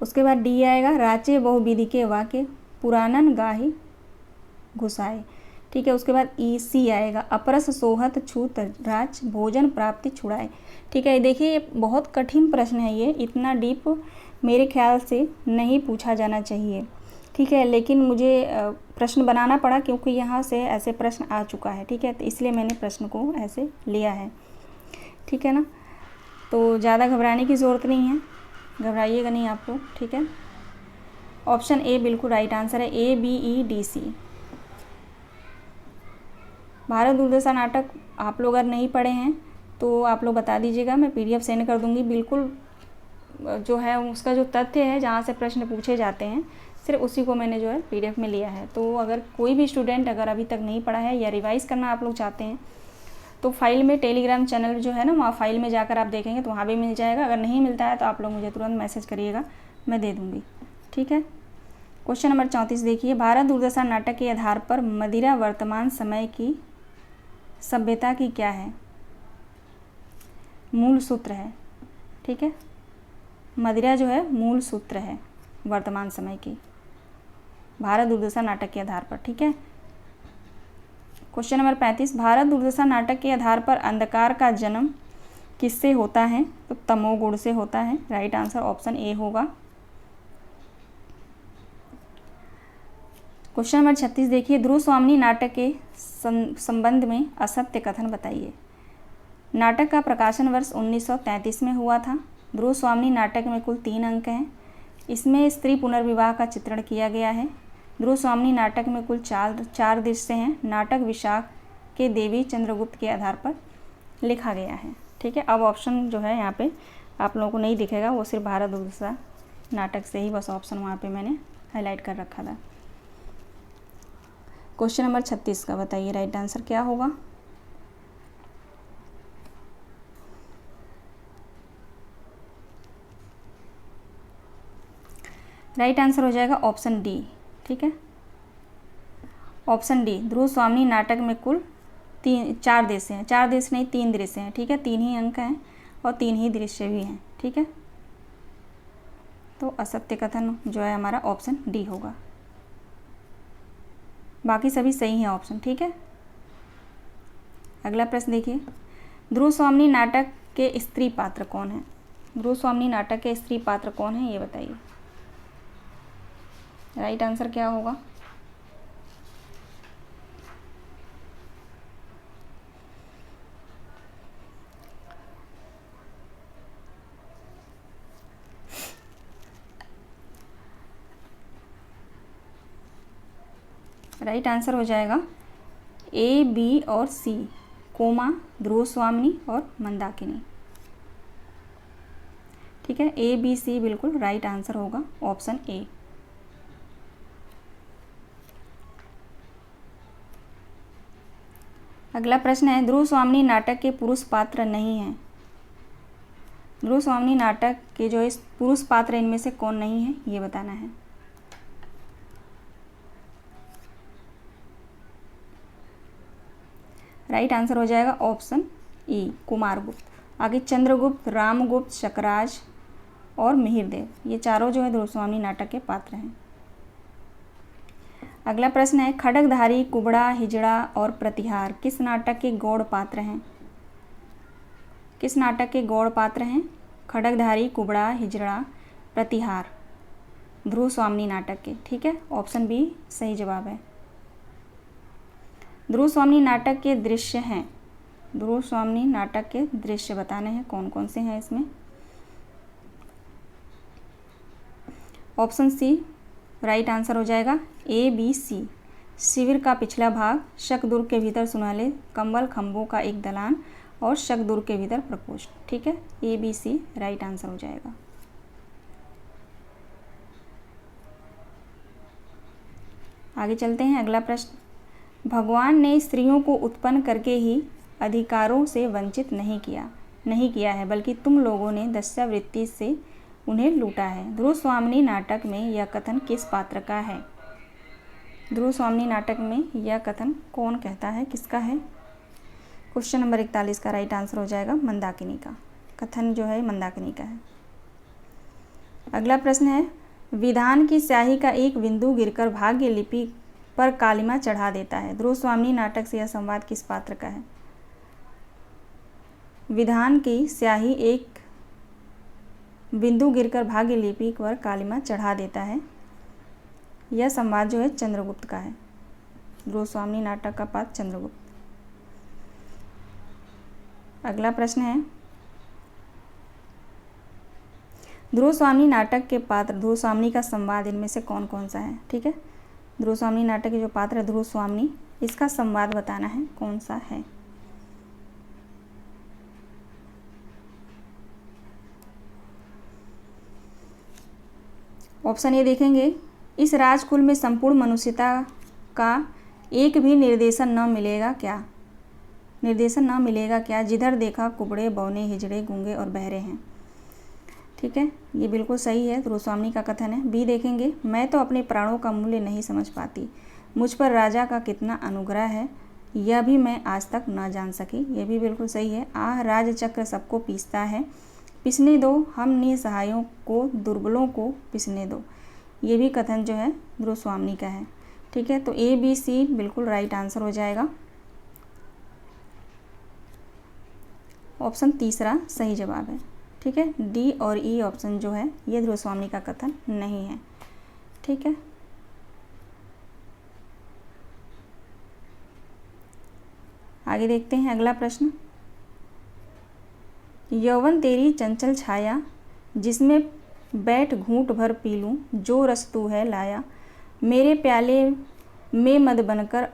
उसके बाद डी आएगा, राचे बहुविधि के वाक्य पुराणन गाही घुसाए, ठीक है। उसके बाद ई सी आएगा, अपरस सोहत छूत राज भोजन प्राप्ति छुड़ाए, ठीक है। देखिए ये बहुत कठिन प्रश्न है, ये इतना डीप मेरे ख्याल से नहीं पूछा जाना चाहिए, ठीक है, लेकिन मुझे प्रश्न बनाना पड़ा क्योंकि यहाँ से ऐसे प्रश्न आ चुका है, ठीक है, तो इसलिए मैंने प्रश्न को ऐसे लिया है, ठीक है ना। तो ज़्यादा घबराने की ज़रूरत नहीं है, घबराइएगा नहीं आप लोग, ठीक है। ऑप्शन ए बिल्कुल राइट आंसर है, A B E D C. Bharat Durdasha नाटक आप लोग अगर नहीं पढ़े हैं तो आप लोग बता दीजिएगा, मैं PDF सेंड कर दूंगी। बिल्कुल जो है उसका जो तथ्य है जहाँ से प्रश्न पूछे जाते हैं सिर्फ उसी को मैंने जो है PDF में लिया है। तो अगर कोई भी स्टूडेंट अगर अभी तक नहीं पढ़ा है या रिवाइज़ करना आप लोग चाहते हैं तो फाइल में टेलीग्राम चैनल जो है ना, वहाँ फाइल में जाकर आप देखेंगे तो वहाँ भी मिल जाएगा। अगर नहीं मिलता है तो आप लोग मुझे तुरंत मैसेज करिएगा, मैं दे दूँगी, ठीक है। क्वेश्चन नंबर 34 देखिए, भारत दुर्दशा नाटक के आधार पर मदिरा वर्तमान समय की सभ्यता की क्या है, मूल सूत्र है, ठीक है। मदिरा जो है मूल सूत्र है वर्तमान समय की, भारत दुर्दशा नाटक के आधार पर, ठीक है। क्वेश्चन नंबर 35, भारत दुर्दशा नाटक के आधार पर अंधकार का जन्म किससे होता है, तो तमोगुण से होता है। राइट आंसर ऑप्शन ए होगा। क्वेश्चन नंबर 36 देखिए, ध्रुव स्वामिनी नाटक के संबंध में असत्य कथन बताइए। नाटक का प्रकाशन वर्ष 1933 में हुआ था। ध्रुव स्वामिनी नाटक में कुल 3 अंक हैं। इसमें स्त्री पुनर्विवाह का चित्रण किया गया है। ध्रुव स्वामिनी नाटक में कुल चार दृश्य हैं। नाटक विशाख के देवी चंद्रगुप्त के आधार पर लिखा गया है, ठीक है। अब ऑप्शन जो है यहाँ पे आप लोगों को नहीं दिखेगा, वो सिर्फ भारत दुर्दशा नाटक से ही बस ऑप्शन वहाँ पे मैंने हाईलाइट कर रखा था। क्वेश्चन नंबर 36 का बताइए राइट आंसर क्या होगा। राइट आंसर हो जाएगा ऑप्शन डी, ठीक है। ऑप्शन डी, ध्रुव स्वामिनी नाटक में कुल 4 दृश्य हैं, 4 दृश्य नहीं 3 दृश्य हैं, ठीक है। 3 ही अंक हैं और 3 ही दृश्य भी हैं, ठीक है। तो असत्य कथन जो है हमारा ऑप्शन डी होगा, बाकी सभी सही हैं ऑप्शन, ठीक है। अगला प्रश्न देखिए, ध्रुव स्वामिनी नाटक के स्त्री पात्र कौन है। ध्रुव स्वामिनी नाटक के स्त्री पात्र कौन है ये बताइए। राइट आंसर क्या होगा। राइट आंसर हो जाएगा ए, बी और सी, कोमा, ध्रुव स्वामिनी और मंदाकिनी, ठीक है। ए, बी, सी बिल्कुल राइट आंसर होगा ऑप्शन ए। अगला प्रश्न है, ध्रुव स्वामिनी नाटक के पुरुष पात्र नहीं हैं। ध्रुव स्वामिनी नाटक के जो इस पुरुष पात्र इनमें से कौन नहीं है ये बताना है। राइट आंसर हो जाएगा ऑप्शन ई, कुमारगुप्त। आगे चंद्रगुप्त, रामगुप्त, शकराज और मिहिरदेव, ये चारों जो है ध्रुव स्वामिनी नाटक के पात्र हैं। अगला प्रश्न है, खड्गधारी, कुबड़ा, हिजड़ा और प्रतिहार किस नाटक के गौड़ पात्र हैं। किस नाटक के गौड़ पात्र हैं। खड्गधारी, कुबड़ा, हिजड़ा, प्रतिहार ध्रुव स्वामिनी नाटक के, ठीक है। ऑप्शन बी सही जवाब है। ध्रुव स्वामिनी नाटक के दृश्य हैं। ध्रुव स्वामिनी नाटक के दृश्य बताने हैं कौन कौन से हैं इसमें। ऑप्शन सी राइट आंसर हो जाएगा ए, बी, सी। शिविर का पिछला भाग, शक-दुर्ग के भीतर सुनहले कंबल, खंभों का एक दलान और शक-दुर्ग के भीतर प्रकोष्ठ, ठीक है। A, B, C right answer हो जाएगा। आगे चलते हैं। अगला प्रश्न, भगवान ने स्त्रियों को उत्पन्न करके ही अधिकारों से वंचित नहीं किया है, बल्कि तुम लोगों ने दस्यावृत्ति से उन्हें लूटा है। ध्रुव स्वामिनी नाटक में यह कथन किस पात्र का है? ध्रुव स्वामिनी नाटक में यह कथन कौन कहता है, किसका है? क्वेश्चन नंबर 41 का राइट आंसर हो जाएगा मंदाकिनी का। कथन जो है मंदाकिनी का है। अगला प्रश्न है, विधान की स्याही का एक बिंदु गिरकर भाग्य लिपि पर कालिमा चढ़ा देता है। ध्रुव स्वामिनी नाटक से यह संवाद किस पात्र का है? विधान की स्याही एक बिंदु गिरकर भाग्य लिपि पर कालिमा चढ़ा देता है, यह संवाद जो है चंद्रगुप्त का है। ध्रुव स्वामिनी नाटक का पात्र चंद्रगुप्त। अगला प्रश्न है, ध्रुव स्वामिनी नाटक के पात्र ध्रुव स्वामिनी का संवाद इनमें से कौन कौन सा है? ठीक है, ध्रुव स्वामिनी नाटक के जो पात्र है ध्रुव स्वामिनी, इसका संवाद बताना है कौन सा है। ऑप्शन ए देखेंगे, इस राजकुल में संपूर्ण मनुष्यता का एक भी निर्देशन न मिलेगा क्या? निर्देशन न मिलेगा क्या? जिधर देखा कुबड़े, बौने, हिजड़े, गूंगे और बहरे हैं। ठीक है, ये बिल्कुल सही है, ध्रुव स्वामिनी का कथन है। बी देखेंगे, मैं तो अपने प्राणों का मूल्य नहीं समझ पाती, मुझ पर राजा का कितना अनुग्रह है, यह भी मैं आज तक न जान सकी। यह भी बिल्कुल सही है। आह, राज चक्र सबको पीसता है, पिसने दो हम निसहायों को, दुर्बलों को पिसने दो। ये भी कथन जो है ध्रुव स्वामिनी का है। ठीक है, तो ए बी सी बिल्कुल राइट आंसर हो जाएगा। ऑप्शन तीसरा सही जवाब है। ठीक है, डी और ई ऑप्शन जो है ये ध्रुव स्वामिनी का कथन नहीं है। ठीक है, आगे देखते हैं अगला प्रश्न। यौवन तेरी चंचल छाया, जिसमें बैठ घूंट भर पी लूं, जो रस तू है लाया, मेरे प्याले में मद बनकर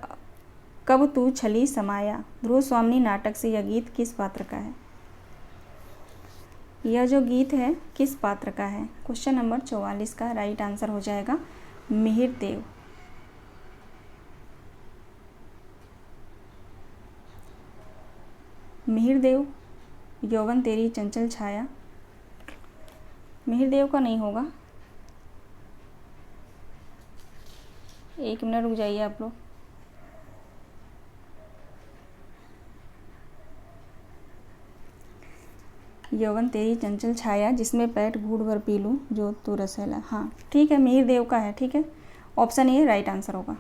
कब तू छली समाया। ध्रुव स्वामिनी नाटक से यह गीत किस पात्र का है? यह जो गीत है किस पात्र का है? क्वेश्चन नंबर 44 का राइट आंसर हो जाएगा मिहिर देव। मिहिर देव, यौवन तेरी चंचल छाया, मिहिर देव का नहीं होगा। एक मिनट रुक जाइए आप लोग। यौवन तेरी चंचल छाया, जिसमें पैठ घूंट भर पी लूं, जो तू रस है ला। हाँ ठीक है, मिहिर देव का है। ठीक है, ऑप्शन ए राइट आंसर होगा।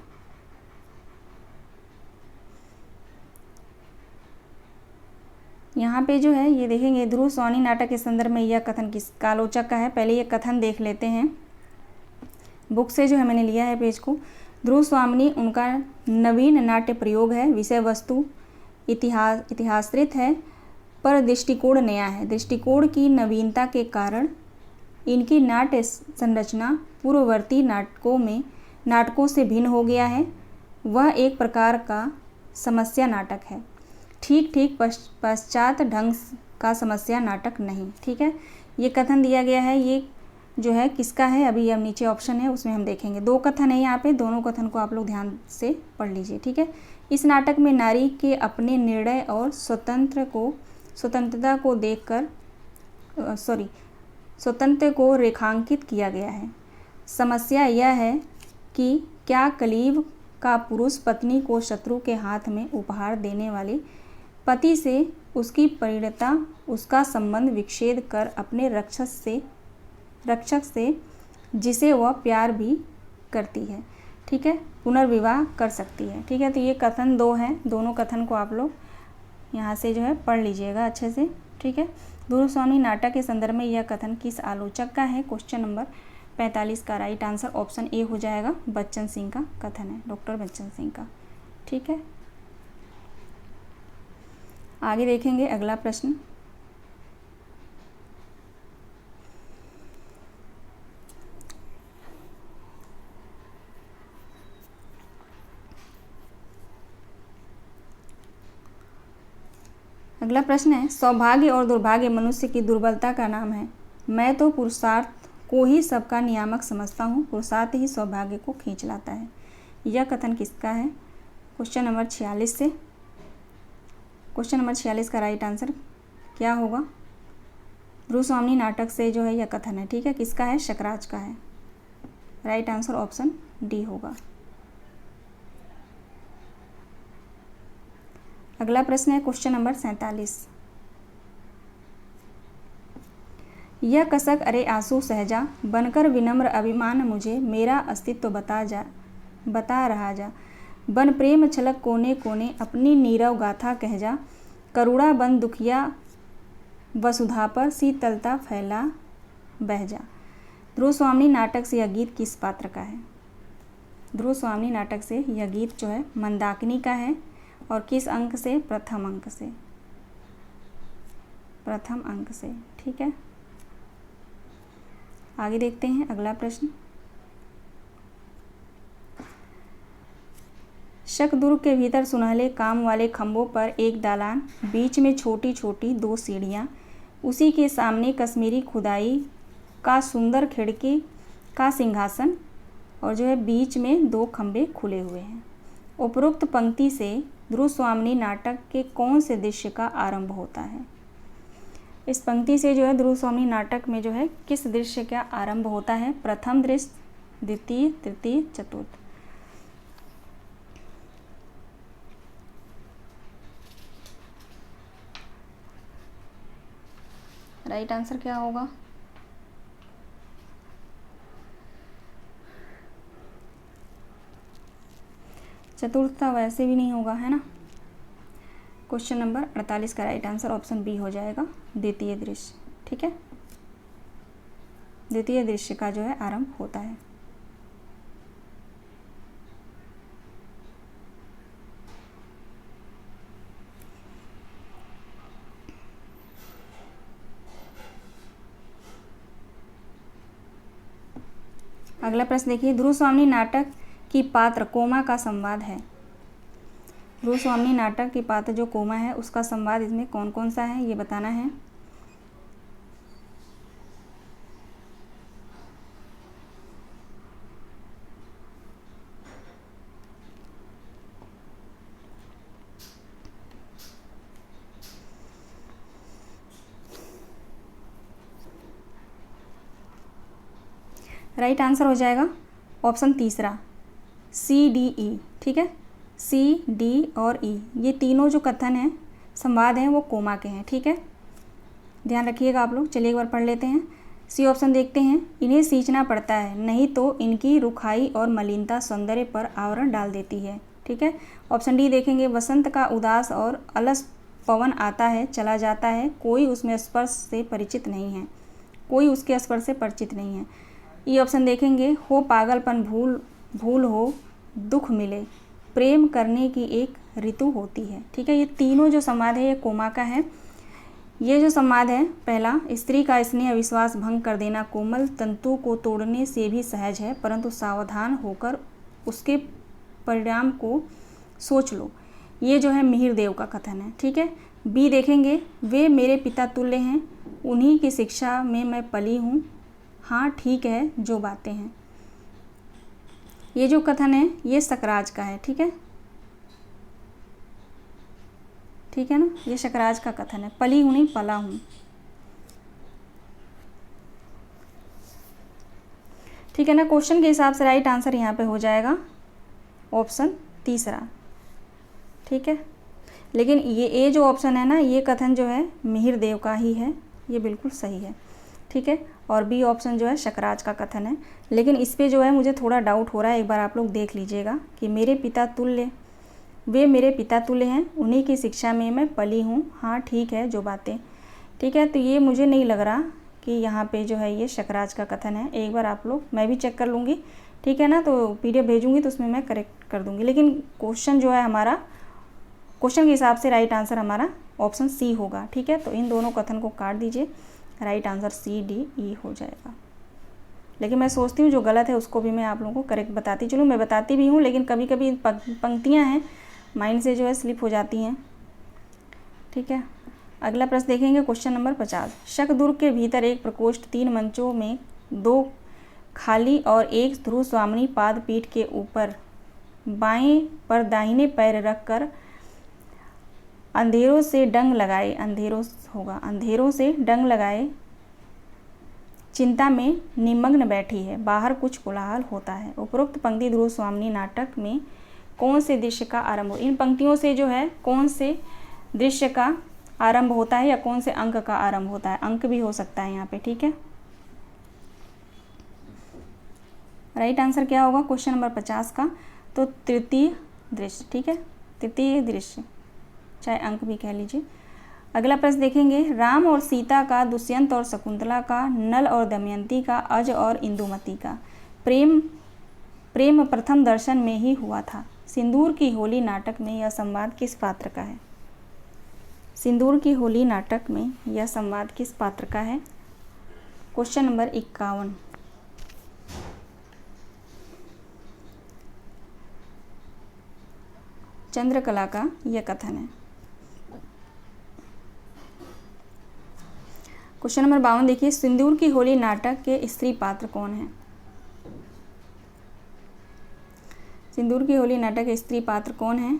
यहाँ पे जो है ये देखेंगे, ध्रुव स्वामिनी नाटक के संदर्भ में यह कथन किसका आलोचक का है? पहले ये कथन देख लेते हैं, बुक से जो है मैंने लिया है पेज को। ध्रुव स्वामिनी उनका नवीन नाट्य प्रयोग है, विषय वस्तु इतिहासरित है, पर दृष्टिकोण नया है। दृष्टिकोण की नवीनता के कारण इनकी नाट्य संरचना पूर्ववर्ती नाटकों से भिन्न हो गया है। वह एक प्रकार का समस्या नाटक है, ठीक पश्चात ढंग का समस्या नाटक नहीं। ठीक है, ये कथन दिया गया है, ये जो है किसका है? अभी अब नीचे ऑप्शन है उसमें हम देखेंगे। दो कथन है यहाँ पे, दोनों कथन को आप लोग ध्यान से पढ़ लीजिए। ठीक है, इस नाटक में नारी के अपने निर्णय और स्वतंत्रता को रेखांकित किया गया है। समस्या यह है कि क्या कलीब का पुरुष पत्नी को शत्रु के हाथ में उपहार देने वाले पति से उसकी परिणता, उसका संबंध विच्छेद कर अपने रक्षक से जिसे वह प्यार भी करती है, ठीक है, पुनर्विवाह कर सकती है। ठीक है, तो ये कथन दो हैं, दोनों कथन को आप लोग यहाँ से जो है पढ़ लीजिएगा अच्छे से। ठीक है, ध्रुव स्वामिनी नाटक के संदर्भ में यह कथन किस आलोचक का है? क्वेश्चन नंबर 45 का राइट आंसर ऑप्शन ए हो जाएगा, बच्चन सिंह का कथन है, डॉक्टर बच्चन सिंह का। ठीक है, आगे देखेंगे अगला प्रश्न। अगला प्रश्न है, सौभाग्य और दुर्भाग्य मनुष्य की दुर्बलता का नाम है। मैं तो पुरुषार्थ को ही सबका नियामक समझता हूँ, पुरुषार्थ ही सौभाग्य को खींच लाता है। यह कथन किसका है? क्वेश्चन नंबर 46 से। क्वेश्चन नंबर 46 का राइट आंसर क्या होगा? ध्रुव स्वामी नाटक से जो है यह कथन है, ठीक है। किसका है? शकराज का है। राइट आंसर ऑप्शन डी होगा। अगला प्रश्न है क्वेश्चन नंबर 47। यह कसक अरे आंसू सहजा, बनकर विनम्र अभिमान मुझे, मेरा अस्तित्व बता रहा जा, बन प्रेम छलक कोने कोने, अपनी नीरव गाथा कह जा, करुणा बन दुखिया वसुधा पर, शीतलता फैला बह जा। ध्रुव स्वामी नाटक से यह गीत किस पात्र का है? ध्रुव स्वामी नाटक से यह गीत जो है मंदाकिनी का है। और किस अंक से? प्रथम अंक से। प्रथम अंक से, ठीक है। आगे देखते हैं अगला प्रश्न। शकदुर्ग के भीतर सुनहले काम वाले खंभों पर एक दालान, बीच में छोटी छोटी 2 सीढ़ियाँ, उसी के सामने कश्मीरी खुदाई का सुंदर खिड़की का सिंहासन, और जो है बीच में 2 खंभे खुले हुए हैं। उपरोक्त पंक्ति से ध्रुव स्वामी नाटक के कौन से दृश्य का आरंभ होता है? इस पंक्ति से जो है ध्रुव स्वामी नाटक में जो है किस दृश्य का आरंभ होता है? प्रथम दृश्य, द्वितीय, तृतीय, चतुर्थ। राइट आंसर क्या होगा? चतुर्थता वैसे भी नहीं होगा, है ना। क्वेश्चन नंबर 48 का राइट आंसर ऑप्शन बी हो जाएगा, द्वितीय दृश्य, ठीक है। द्वितीय दृश्य का जो है आरंभ होता है। अगला प्रश्न देखिए, ध्रुव स्वामी नाटक की पात्र कोमा का संवाद है। ध्रुव स्वामी नाटक की पात्र जो कोमा है उसका संवाद इसमें कौन कौन सा है ये बताना है। राइट आंसर हो जाएगा ऑप्शन तीसरा, सी डी ई, ठीक है। सी, डी और ई, ये तीनों जो कथन हैं, संवाद हैं, वो कोमा के हैं, ठीक है। ध्यान रखिएगा आप लोग। चलिए एक बार पढ़ लेते हैं। सी ऑप्शन देखते हैं, इन्हें सींचना पड़ता है, नहीं तो इनकी रुखाई और मलिनता सौंदर्य पर आवरण डाल देती है, ठीक है। ऑप्शन डी देखेंगे, वसंत का उदास और अलस पवन आता है चला जाता है, कोई उसमें स्पर्श से परिचित नहीं है, कोई उसके स्पर्श से परिचित नहीं है। ई ऑप्शन देखेंगे, हो पागलपन भूल हो दुख मिले, प्रेम करने की एक ऋतु होती है, ठीक है। ये तीनों जो संवाद है ये कोमा का है। ये जो संवाद है, पहला, स्त्री का स्नेह विश्वास भंग कर देना कोमल तंतु को तोड़ने से भी सहज है, परंतु सावधान होकर उसके परिणाम को सोच लो, ये जो है मिहिर देव का कथन है, ठीक है। बी देखेंगे, वे मेरे पिता तुल्य हैं, उन्हीं की शिक्षा में मैं पली हूँ, हाँ ठीक है जो बातें हैं, ये जो कथन है ये शकराज का है, ठीक है, ठीक है ना। ये शकराज का कथन है, पली हूँ नहीं पला हूँ, ठीक है ना। क्वेश्चन के हिसाब से राइट आंसर यहाँ पे हो जाएगा ऑप्शन तीसरा, ठीक है। लेकिन ये जो ऑप्शन है ना, ये कथन जो है मिहिर देव का ही है, ये बिल्कुल सही है, ठीक है। और बी ऑप्शन जो है शकराज का कथन है। लेकिन इस पे जो है मुझे थोड़ा डाउट हो रहा है, एक बार आप लोग देख लीजिएगा कि मेरे पिता तुल्य, वे मेरे पिता तुल्य हैं, उन्हीं की शिक्षा में मैं पली हूँ, हाँ ठीक है जो बातें, ठीक है। तो ये मुझे नहीं लग रहा कि यहाँ पे जो है ये शकराज का कथन है। एक बार आप लोग, मैं भी चेक कर लूँगी, ठीक है ना, तो PDF भेजूँगी तो उसमें मैं करेक्ट कर दूँगी। लेकिन क्वेश्चन जो है हमारा, क्वेश्चन के हिसाब से राइट आंसर हमारा ऑप्शन सी होगा, ठीक है। तो इन दोनों कथन को काट दीजिए, right answer C D E हो जाएगा। लेकिन मैं सोचती हूँ जो गलत है उसको भी मैं आप लोगों को करेक्ट बताती चलूँ, मैं बताती भी हूँ, लेकिन कभी कभी पंक्तियाँ हैं माइंड से जो है स्लिप हो जाती हैं, ठीक है। अगला प्रश्न देखेंगे, क्वेश्चन नंबर 50। शकदुर्ग के भीतर एक प्रकोष्ठ, 3 मंचों में 2 खाली और एक ध्रुव स्वामी पाद पीठ के ऊपर बाएं पर दाहिने पैर रखकर अंधेरों से डंग लगाए, अंधेरों से डंग लगाए चिंता में निमग्न बैठी है, बाहर कुछ कोलाहल होता है। उपरोक्त पंक्ति ध्रुव स्वामिनी नाटक में कौन से दृश्य का आरंभ हो, इन पंक्तियों से जो है कौन से दृश्य का आरंभ होता है या कौन से अंक का आरंभ होता है, अंक भी हो सकता है यहाँ पे, ठीक है। राइट आंसर क्या होगा क्वेश्चन नंबर 50 का, तो तृतीय दृश्य, ठीक है, तृतीय दृश्य, चाहे अंक भी कह लीजिए। अगला प्रश्न देखेंगे, राम और सीता का, दुष्यंत और शकुंतला का, नल और दमयंती का, अज और इंदुमती का प्रेम प्रथम दर्शन में ही हुआ था। सिंदूर की होली नाटक में यह संवाद किस पात्र का है? सिंदूर की होली नाटक में यह संवाद किस पात्र का है? Question number 51। चंद्रकला का यह कथन है। क्वेश्चन नंबर 52 देखिए, सिंदूर की होली नाटक के स्त्री पात्र कौन है? सिंदूर की होली नाटक के स्त्री पात्र कौन है?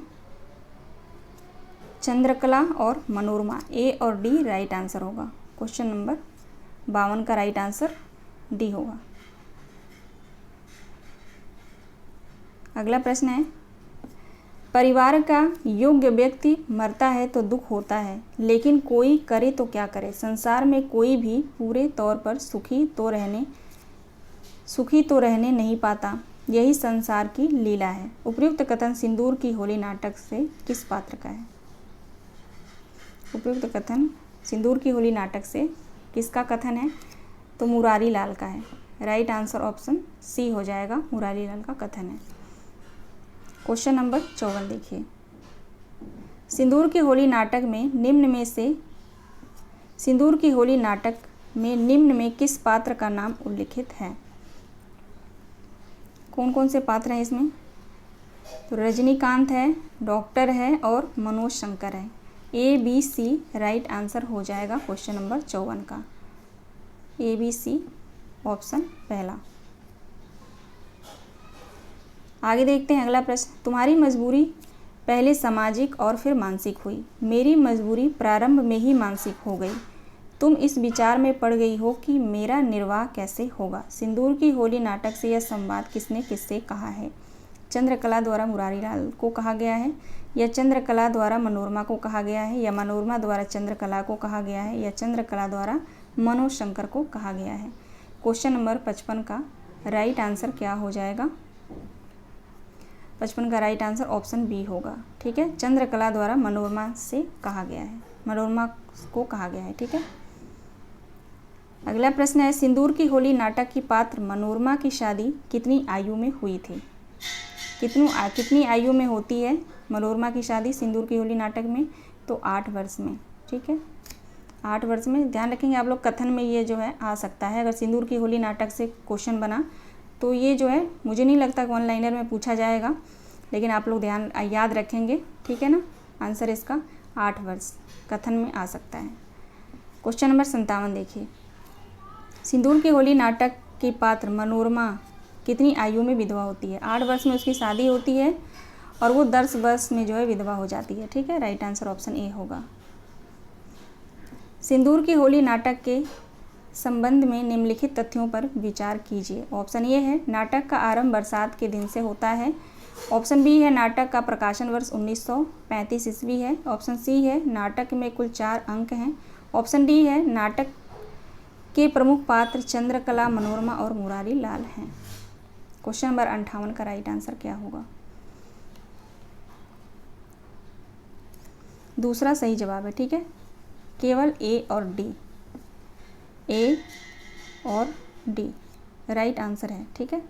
चंद्रकला और मनोरमा। ए और डी राइट आंसर होगा। क्वेश्चन नंबर 52 का राइट आंसर डी होगा। अगला प्रश्न है, परिवार का योग्य व्यक्ति मरता है तो दुख होता है, लेकिन कोई करे तो क्या करे? संसार में कोई भी पूरे तौर पर सुखी तो रहने नहीं पाता, यही संसार की लीला है। उपयुक्त कथन सिंदूर की होली नाटक से किस पात्र का है? उपयुक्त कथन सिंदूर की होली नाटक से किसका कथन है? तो मुरारी लाल का है। राइट आंसर ऑप्शन सी हो जाएगा, मुरारी लाल का कथन है। क्वेश्चन नंबर 54 देखिए, सिंदूर की होली नाटक में निम्न में किस पात्र का नाम उल्लिखित है? कौन कौन से पात्र हैं इसमें? तो रजनीकांत है, डॉक्टर है और मनोज शंकर है। A B C right answer हो जाएगा क्वेश्चन नंबर 54 का। ए बी सी ऑप्शन पहला। आगे देखते हैं अगला प्रश्न, तुम्हारी मजबूरी पहले सामाजिक और फिर मानसिक हुई, मेरी मजबूरी प्रारंभ में ही मानसिक हो गई। तुम इस विचार में पड़ गई हो कि मेरा निर्वाह कैसे होगा। सिंदूर की होली नाटक से यह संवाद किसने किससे कहा है? चंद्रकला द्वारा मुरारी लाल को कहा गया है, या चंद्रकला द्वारा मनोरमा को कहा गया है, या मनोरमा द्वारा चंद्रकला को कहा गया है, या चंद्रकला द्वारा मनोज शंकर को कहा गया है। क्वेश्चन नंबर 55 का राइट आंसर क्या हो जाएगा? 55 का राइट आंसर ऑप्शन बी होगा, ठीक है। चंद्रकला द्वारा मनोरमा से कहा गया है, मनोरमा को कहा गया है, ठीक है। अगला प्रश्न है, सिंदूर की होली नाटक की पात्र मनोरमा की शादी कितनी आयु में हुई थी? कितनी आयु में होती है मनोरमा की शादी सिंदूर की होली नाटक में? तो 8 वर्ष में, ठीक है, 8 वर्ष में। ध्यान रखेंगे आप लोग, कथन में ये जो है आ सकता है। अगर सिंदूर की होली नाटक से क्वेश्चन बना तो ये जो है मुझे नहीं लगता कि ऑनलाइनर में पूछा जाएगा, लेकिन आप लोग याद रखेंगे, ठीक है ना। आंसर इसका 8 वर्ष कथन में आ सकता है। क्वेश्चन नंबर 57 देखिए, सिंदूर की होली नाटक की पात्र मनोरमा कितनी आयु में विधवा होती है? 8 वर्ष में उसकी शादी होती है और वो 10 वर्ष में जो है विधवा हो जाती है, ठीक है। राइट आंसर ऑप्शन ए होगा। सिंदूर की होली नाटक के संबंध में निम्नलिखित तथ्यों पर विचार कीजिए। ऑप्शन ए है, नाटक का आरंभ बरसात के दिन से होता है। ऑप्शन बी है, नाटक का प्रकाशन वर्ष 1935 ईस्वी है। ऑप्शन सी है, नाटक में कुल 4 अंक हैं। ऑप्शन डी है, नाटक के प्रमुख पात्र चंद्रकला, मनोरमा और मुरारी लाल हैं। क्वेश्चन नंबर 58 का राइट आंसर क्या होगा? दूसरा सही जवाब है, ठीक है। केवल ए और डी, ए और डी राइट आंसर है, ठीक है।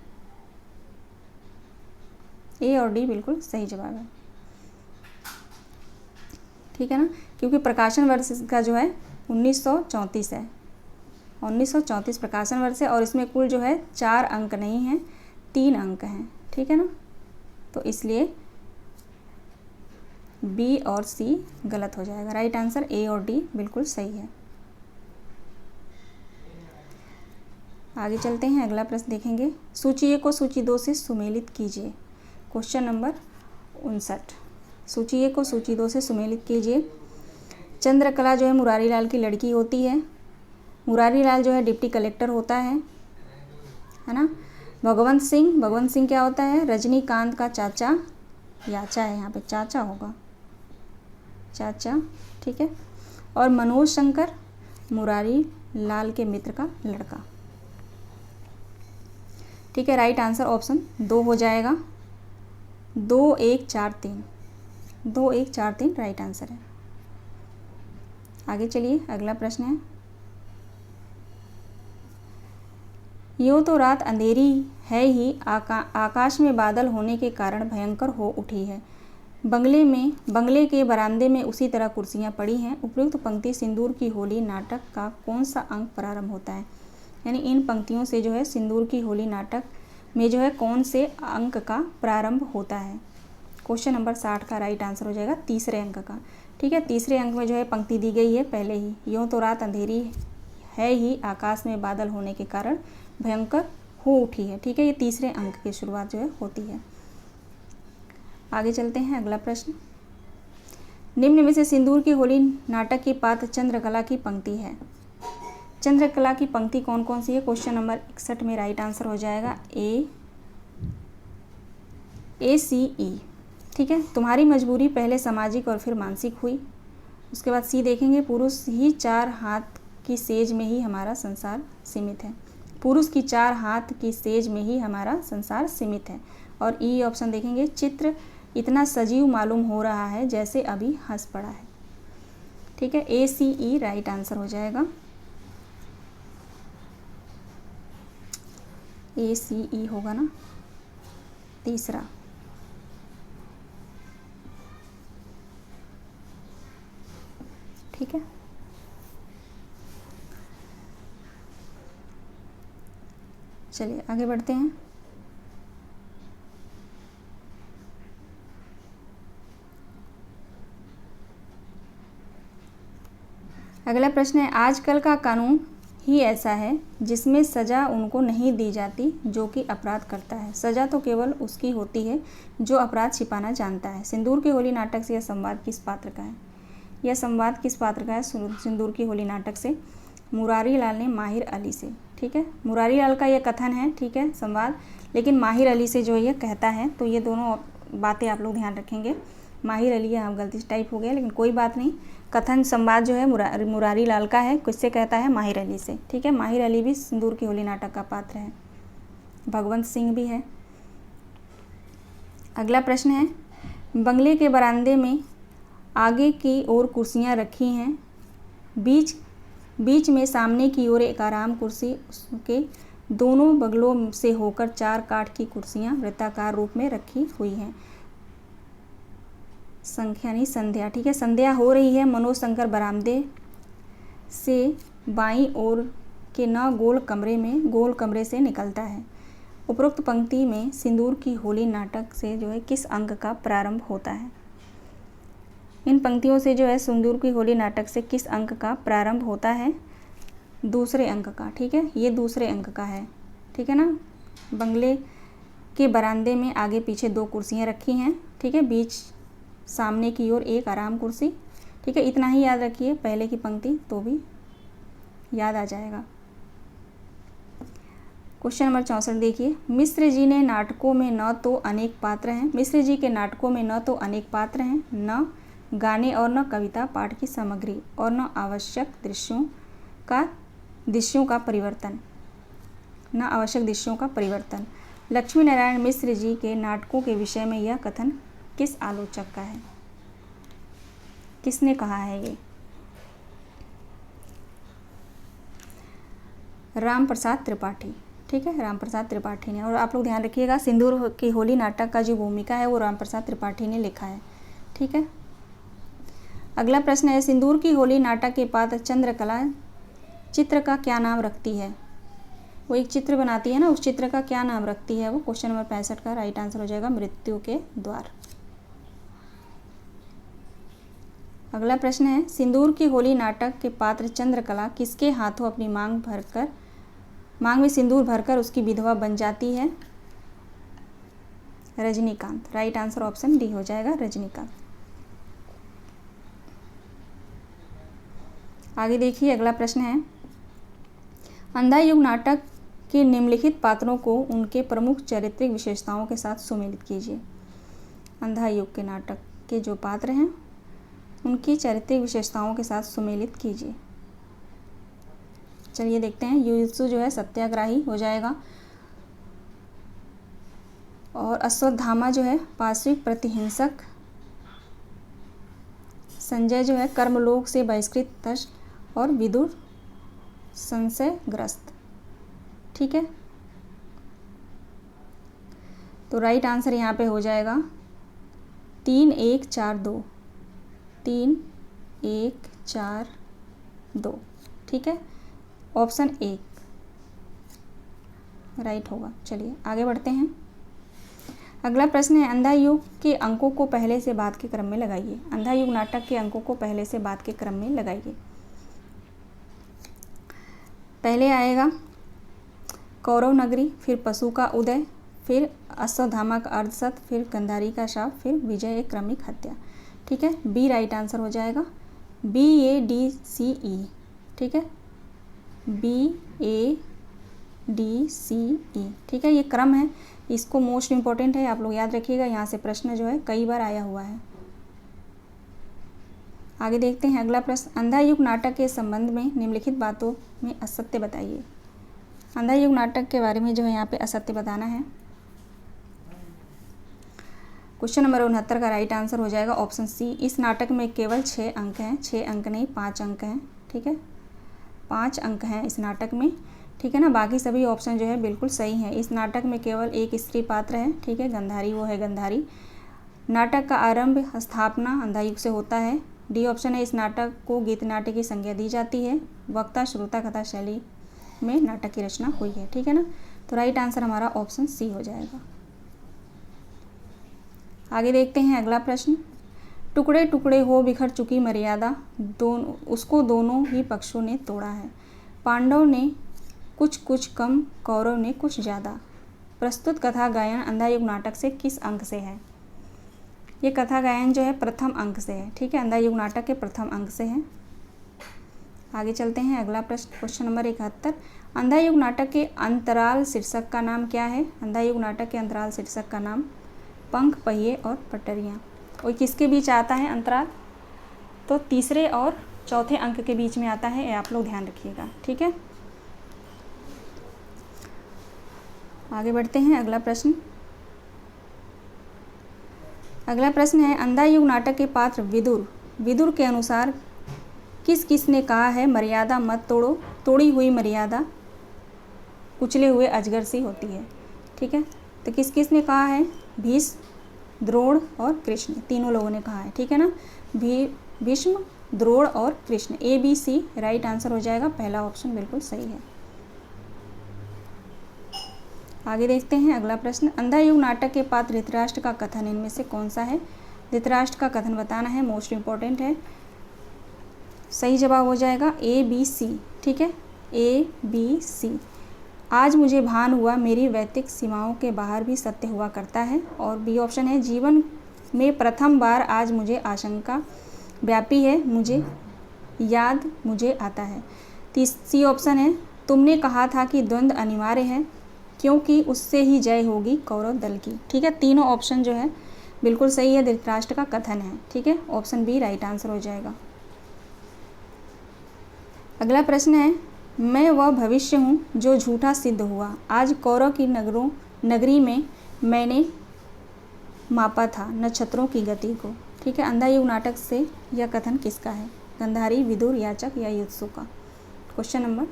ए और डी बिल्कुल सही जवाब है, ठीक है ना, क्योंकि प्रकाशन वर्ष का जो है 1934 है। 1934 प्रकाशन वर्ष है और इसमें कुल जो है 4 अंक नहीं हैं, 3 अंक हैं, ठीक है ना। तो इसलिए बी और सी गलत हो जाएगा। राइट आंसर ए और डी बिल्कुल सही है। आगे चलते हैं, अगला प्रश्न देखेंगे। सूची 1 को सूची 2 से सुमेलित कीजिए। क्वेश्चन नंबर 59, सूची 1 को सूची 2 से सुमेलित कीजिए। चंद्रकला जो है मुरारी लाल की लड़की होती है मुरारी लाल जो है डिप्टी कलेक्टर होता है ना। भगवंत सिंह क्या होता है, रजनीकांत का चाचा, याचा है यहाँ पे, चाचा होगा, चाचा, ठीक है। और मनोज शंकर मुरारी लाल के मित्र का लड़का, ठीक है। राइट आंसर ऑप्शन 2 हो जाएगा, 2 1 4 3, 2 1 4 3 राइट आंसर है। आगे चलिए, अगला प्रश्न है, यूँ तो रात अंधेरी है ही, आकाश में बादल होने के कारण भयंकर हो उठी है। बंगले के बरामदे में उसी तरह कुर्सियां पड़ी हैं। उपयुक्त पंक्ति सिंदूर की होली नाटक का कौन सा अंक प्रारंभ होता है। यानी इन पंक्तियों से जो है सिंदूर की होली नाटक में जो है कौन से अंक का प्रारंभ होता है। क्वेश्चन नंबर 60 का राइट आंसर हो जाएगा तीसरे अंक का, ठीक है। तीसरे अंक में जो है पंक्ति दी गई है पहले ही, यूँ तो रात अंधेरी है ही, आकाश में बादल होने के कारण भयंकर हो उठी है, ठीक है। ये तीसरे अंक की शुरुआत जो है होती है। आगे चलते हैं, अगला प्रश्न, निम्न में से सिंदूर की होली नाटक की पात्र चंद्रकला की पंक्ति है। चंद्रकला की पंक्ति कौन कौन सी है। क्वेश्चन नंबर 61 में राइट आंसर हो जाएगा ACE, ठीक है। तुम्हारी मजबूरी पहले सामाजिक और फिर मानसिक हुई। उसके बाद सी देखेंगे, पुरुष ही 4 हाथ की सेज में ही हमारा संसार सीमित है। पुरुष की 4 हाथ की सेज में ही हमारा संसार सीमित है। और ई ऑप्शन देखेंगे, चित्र इतना सजीव मालूम हो रहा है जैसे अभी हंस पड़ा है, ठीक है। ACE राइट आंसर हो जाएगा, ACE होगा ना तीसरा। ठीक है, चलिए आगे बढ़ते हैं। अगला प्रश्न है, आजकल का कानून ही ऐसा है जिसमें सज़ा उनको नहीं दी जाती जो कि अपराध करता है। सज़ा तो केवल उसकी होती है जो अपराध छिपाना जानता है। सिंदूर की होली नाटक से यह संवाद किस पात्र का है। यह संवाद किस पात्र का है सिंदूर की होली नाटक से। मुरारी लाल ने माहिर अली से, ठीक है। मुरारी लाल का यह कथन है, ठीक है, संवाद, लेकिन माहिर अली से जो ये कहता है। तो ये दोनों बातें आप लोग ध्यान रखेंगे। माहिर अली यहाँ गलती से टाइप हो गया, लेकिन कोई बात नहीं। कथन संवाद जो है मुरारी लाल का है, किससे कहता है, माहिर अली से, ठीक है। माहिर अली भी सिंदूर की होली नाटक का पात्र है। भगवंत सिंह भी है। अगला प्रश्न है, बंगले के बरामदे में आगे की ओर कुर्सियां रखी हैं, बीच में सामने की ओर एक आराम कुर्सी, उसके दोनों बगलों से होकर 4 काठ की कुर्सियां वृत्ताकार रूप में रखी हुई हैं। संख्या नहीं, संध्या, ठीक है। संध्या हो रही है। मनोज शंकर बरामदे से बाईं ओर के गोल कमरे से निकलता है। उपरोक्त पंक्ति में सिंदूर की होली नाटक से जो है किस अंक का प्रारंभ होता है। इन पंक्तियों से जो है सिंदूर की होली नाटक से किस अंक का प्रारंभ होता है, दूसरे अंक का, ठीक है। ये दूसरे अंक का है, ठीक है ना। बंगले के बरामदे में आगे पीछे 2 कुर्सियां रखी हैं, ठीक है। बीच सामने की ओर एक आराम कुर्सी, ठीक है। इतना ही याद रखिए पहले की पंक्ति, तो भी याद आ जाएगा। क्वेश्चन नंबर 64 देखिए, मिश्र जी ने नाटकों में न तो अनेक पात्र हैं। मिश्र जी के नाटकों में न तो अनेक पात्र हैं, न गाने और न कविता पाठ की सामग्री, और न आवश्यक दृश्यों का परिवर्तन। लक्ष्मी नारायण मिश्र जी के नाटकों के विषय में यह कथन किस आलोचक का है, किसने कहा है ये। राम प्रसाद त्रिपाठी, ठीक है, राम प्रसाद त्रिपाठी ने। और आप लोग ध्यान रखिएगा, सिंदूर की होली नाटक का जो भूमिका है वो राम प्रसाद त्रिपाठी ने लिखा है, ठीक है। अगला प्रश्न है, सिंदूर की होली नाटक के पात्र चंद्रकला चित्र का क्या नाम रखती है। वो एक चित्र बनाती है ना, उस चित्र का क्या नाम रखती है वो। क्वेश्चन नंबर 65 का राइट आंसर हो जाएगा मृत्यु के द्वार। अगला प्रश्न है, सिंदूर की होली नाटक के पात्र चंद्रकला किसके हाथों अपनी मांग में सिंदूर भरकर उसकी विधवा बन जाती है। Rajinikanth. Right answer option D हो जाएगा, रजनीकांत। आगे देखिए, अगला प्रश्न है, अंधा युग नाटक के निम्नलिखित पात्रों को उनके प्रमुख चारित्रिक विशेषताओं के साथ सुमेलित कीजिए। अंधा युग के नाटक के जो पात्र हैं उनकी चारित्रिक विशेषताओं के साथ सुमेलित कीजिए। चलिए देखते हैं। युयुत्सु जो है सत्याग्रही हो जाएगा, और अश्वत्थामा जो है पार्श्विक प्रतिहिंसक, संजय जो है कर्मलोक से बहिष्कृत तस्त, और विदुर संशयग्रस्त। ठीक है, तो राइट आंसर यहाँ पे हो जाएगा 3 1 4 2, 3 1 4 2। ठीक है, ऑप्शन 1 राइट होगा। चलिए आगे बढ़ते हैं। अगला प्रश्न है, अंधा युग के अंकों को पहले से बाद के क्रम में लगाइए। अंधा युग नाटक के अंकों को पहले से बाद के क्रम में लगाइए। पहले आएगा कौरव नगरी, फिर पशु का उदय, फिर अश्वत्थामा का अर्धसत, फिर गंधारी का शाप, फिर विजय एक क्रमिक हत्या। ठीक है, बी राइट आंसर हो जाएगा। BADCE। ठीक है, BADCE। ठीक है, ये क्रम है, इसको मोस्ट इम्पॉर्टेंट है, आप लोग याद रखिएगा। यहाँ से प्रश्न जो है कई बार आया हुआ है। आगे देखते हैं अगला प्रश्न, अंधा युग नाटक के संबंध में निम्नलिखित बातों में असत्य बताइए। अंधा युग नाटक के बारे में जो है यहाँ पे असत्य बताना है। क्वेश्चन नंबर 69 का राइट आंसर हो जाएगा ऑप्शन सी। इस नाटक में केवल 6 अंक हैं, 6 अंक नहीं 5 अंक हैं। ठीक है, 5 अंक हैं इस नाटक में। ठीक है ना, बाकी सभी ऑप्शन जो है बिल्कुल सही हैं। इस नाटक में केवल एक स्त्री पात्र है। ठीक है, गंधारी, वो है गंधारी। नाटक का आरंभ स्थापना अंधा युग से होता है। डी ऑप्शन है, इस नाटक को गीत नाट्य की संज्ञा दी जाती है। वक्ता श्रोता कथा शैली में नाटक की रचना हुई है। ठीक है ना, तो राइट आंसर हमारा ऑप्शन सी हो जाएगा। आगे देखते हैं अगला प्रश्न, टुकड़े टुकड़े हो बिखर चुकी मर्यादा उसको दोनों ही पक्षों ने तोड़ा है। पांडव ने कुछ कम, कौरव ने कुछ ज़्यादा। प्रस्तुत कथा गायन अंधा युग नाटक से किस अंक से है? ये कथा गायन जो है प्रथम अंक से है। ठीक है, अंधा युग नाटक के प्रथम अंक से है। आगे चलते हैं अगला प्रश्न, क्वेश्चन नंबर 71, अंधा युग नाटक के अंतराल शीर्षक का नाम क्या है? अंधा युग नाटक के अंतराल शीर्षक का नाम पंख, पहिए और पटरियाँ। और किसके बीच आता है अंतराल? तो तीसरे और चौथे अंक के बीच में आता है, ये आप लोग ध्यान रखिएगा। ठीक है, आगे बढ़ते हैं अगला प्रश्न। अगला प्रश्न है, अंधा युग नाटक के पात्र विदुर के अनुसार किस किस ने कहा है मर्यादा मत तोड़ो, तोड़ी हुई मर्यादा कुचले हुए अजगर सी होती है। ठीक है, तो किस किस ने कहा है? भीष्म, द्रोण और कृष्ण, तीनों लोगों ने कहा है। ठीक है ना, भीष्म, द्रोण और कृष्ण। ABC राइट आंसर हो जाएगा, पहला ऑप्शन बिल्कुल सही है। आगे देखते हैं अगला प्रश्न, अंधा युग नाटक के पात्र धृतराष्ट्र का कथन इनमें से कौन सा है? धृतराष्ट्र का कथन बताना है, मोस्ट इम्पॉर्टेंट है। सही जवाब हो जाएगा ABC। ठीक है, ABC। आज मुझे भान हुआ मेरी वैयक्तिक सीमाओं के बाहर भी सत्य हुआ करता है। और B ऑप्शन है, जीवन में प्रथम बार आज मुझे आशंका व्यापी है, मुझे याद मुझे आता है। C ऑप्शन है, तुमने कहा था कि द्वंद्व अनिवार्य है क्योंकि उससे ही जय होगी कौरव दल की। ठीक है, तीनों ऑप्शन जो है बिल्कुल सही है, धृतराष्ट्र का कथन है। ठीक है, ऑप्शन B राइट आंसर हो जाएगा। अगला प्रश्न है, मैं वह भविष्य हूँ जो झूठा सिद्ध हुआ, आज कौरव की नगरी में मैंने मापा था नक्षत्रों की गति को। ठीक है, अंधा युग नाटक से यह कथन किसका है? गंधारी, विदुर, याचक या युयुत्सु का? क्वेश्चन नंबर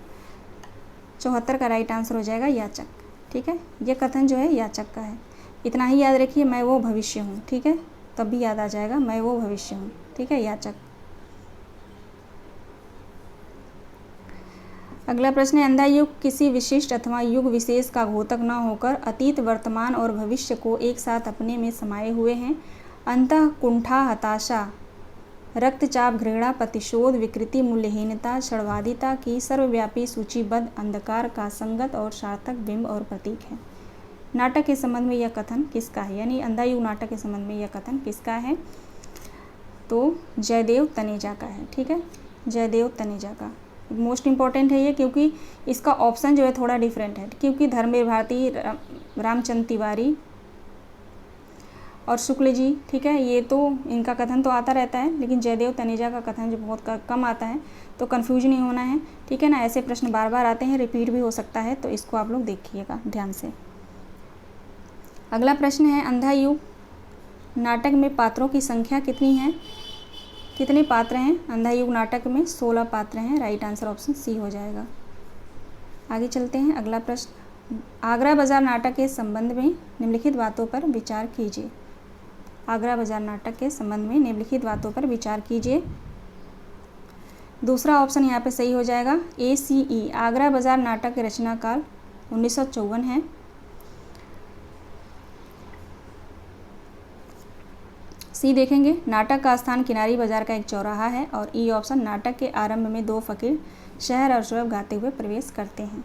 74 का राइट आंसर हो जाएगा याचक। ठीक है, यह कथन जो है याचक का है। इतना ही याद रखिए, मैं वो भविष्य हूँ। ठीक है, तब भी याद आ जाएगा, मैं वो भविष्य हूँ। ठीक है, याचक। अगला प्रश्न है, अंधा युग किसी विशिष्ट अथवा युग विशेष का घोतक न होकर अतीत, वर्तमान और भविष्य को एक साथ अपने में समाये हुए हैं। अंतः कुंठा, हताशा, रक्तचाप, घृणा, प्रतिशोध, विकृति, मूल्यहीनता, क्षणवादिता की सर्वव्यापी सूचीबद्ध अंधकार का संगत और सार्थक बिंब और प्रतीक है। नाटक के संबंध में यह कथन किसका है? यानी अंधा युग नाटक के संबंध में यह कथन किसका है? तो जयदेव तनेजा का है। ठीक है, जयदेव तनेजा का। मोस्ट इम्पॉर्टेंट है ये, क्योंकि इसका ऑप्शन जो है थोड़ा डिफरेंट है, क्योंकि धर्मवीर भारती, रामचंद्र तिवारी और शुक्ल जी, ठीक है, ये तो इनका कथन तो आता रहता है, लेकिन जयदेव तनेजा का कथन जो बहुत कम आता है, तो कन्फ्यूज नहीं होना है, ठीक है ना। ऐसे प्रश्न बार बार आते हैं, रिपीट भी हो सकता है, तो इसको आप लोग देखिएगा ध्यान से। अगला प्रश्न है, अंधा युग नाटक में पात्रों की संख्या कितनी है? कितने पात्र हैं अंधा युग नाटक में? 16 पात्र हैं। राइट आंसर ऑप्शन सी हो जाएगा। आगे चलते हैं, अगला प्रश्न, आगरा बाजार नाटक के संबंध में निम्नलिखित बातों पर विचार कीजिए। आगरा बाजार नाटक के संबंध में निम्नलिखित बातों पर विचार कीजिए। दूसरा ऑप्शन यहाँ पे सही हो जाएगा, ACE आगरा बाजार नाटक के रचना काल 1954 है। सी देखेंगे, नाटक का स्थान किनारी बाजार का एक चौराहा है। और ई ऑप्शन, नाटक के आरंभ में 2 फकीर शहर और शोएब गाते हुए प्रवेश करते हैं।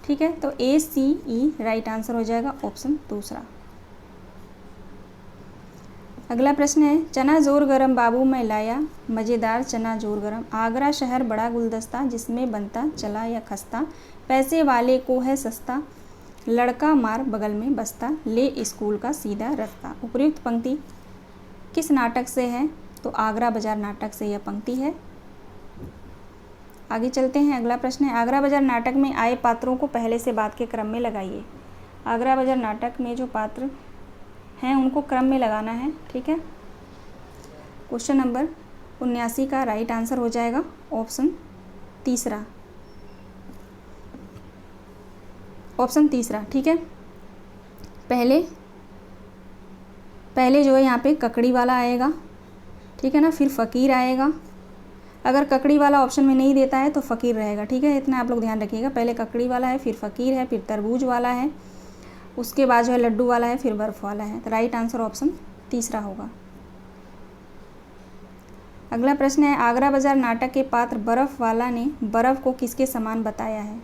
ठीक है, तो ACE राइट आंसर हो जाएगा ऑप्शन दूसरा। अगला प्रश्न है, चना जोर गरम बाबू मैं लाया, मज़ेदार चना जोर गरम, आगरा शहर बड़ा गुलदस्ता, जिसमें बनता चला या खस्ता, पैसे वाले को है सस्ता, लड़का मार बगल में बसता, ले स्कूल का सीधा रास्ता। उपयुक्त पंक्ति किस नाटक से है? तो आगरा बाजार नाटक से यह पंक्ति है। आगे चलते हैं, अगला प्रश्न है, आगरा बाजार नाटक में आए पात्रों को पहले से बाद के क्रम में लगाइए। आगरा बाजार नाटक में जो पात्र हैं उनको क्रम में लगाना है। ठीक है, क्वेश्चन नंबर 79 का राइट आंसर हो जाएगा ऑप्शन तीसरा। ऑप्शन तीसरा, ठीक है। पहले जो है यहाँ पे ककड़ी वाला आएगा, ठीक है ना, फिर फ़कीर आएगा। अगर ककड़ी वाला ऑप्शन में नहीं देता है तो फ़कीर रहेगा। ठीक है, इतना आप लोग ध्यान रखिएगा। पहले ककड़ी वाला है, फिर फ़कीर है, फिर तरबूज वाला है, उसके बाद जो है लड्डू वाला है, फिर बर्फ़ वाला है। तो राइट आंसर ऑप्शन तीसरा होगा। अगला प्रश्न है, आगरा बाजार नाटक के पात्र बर्फ़ वाला ने बर्फ़ को किसके समान बताया है?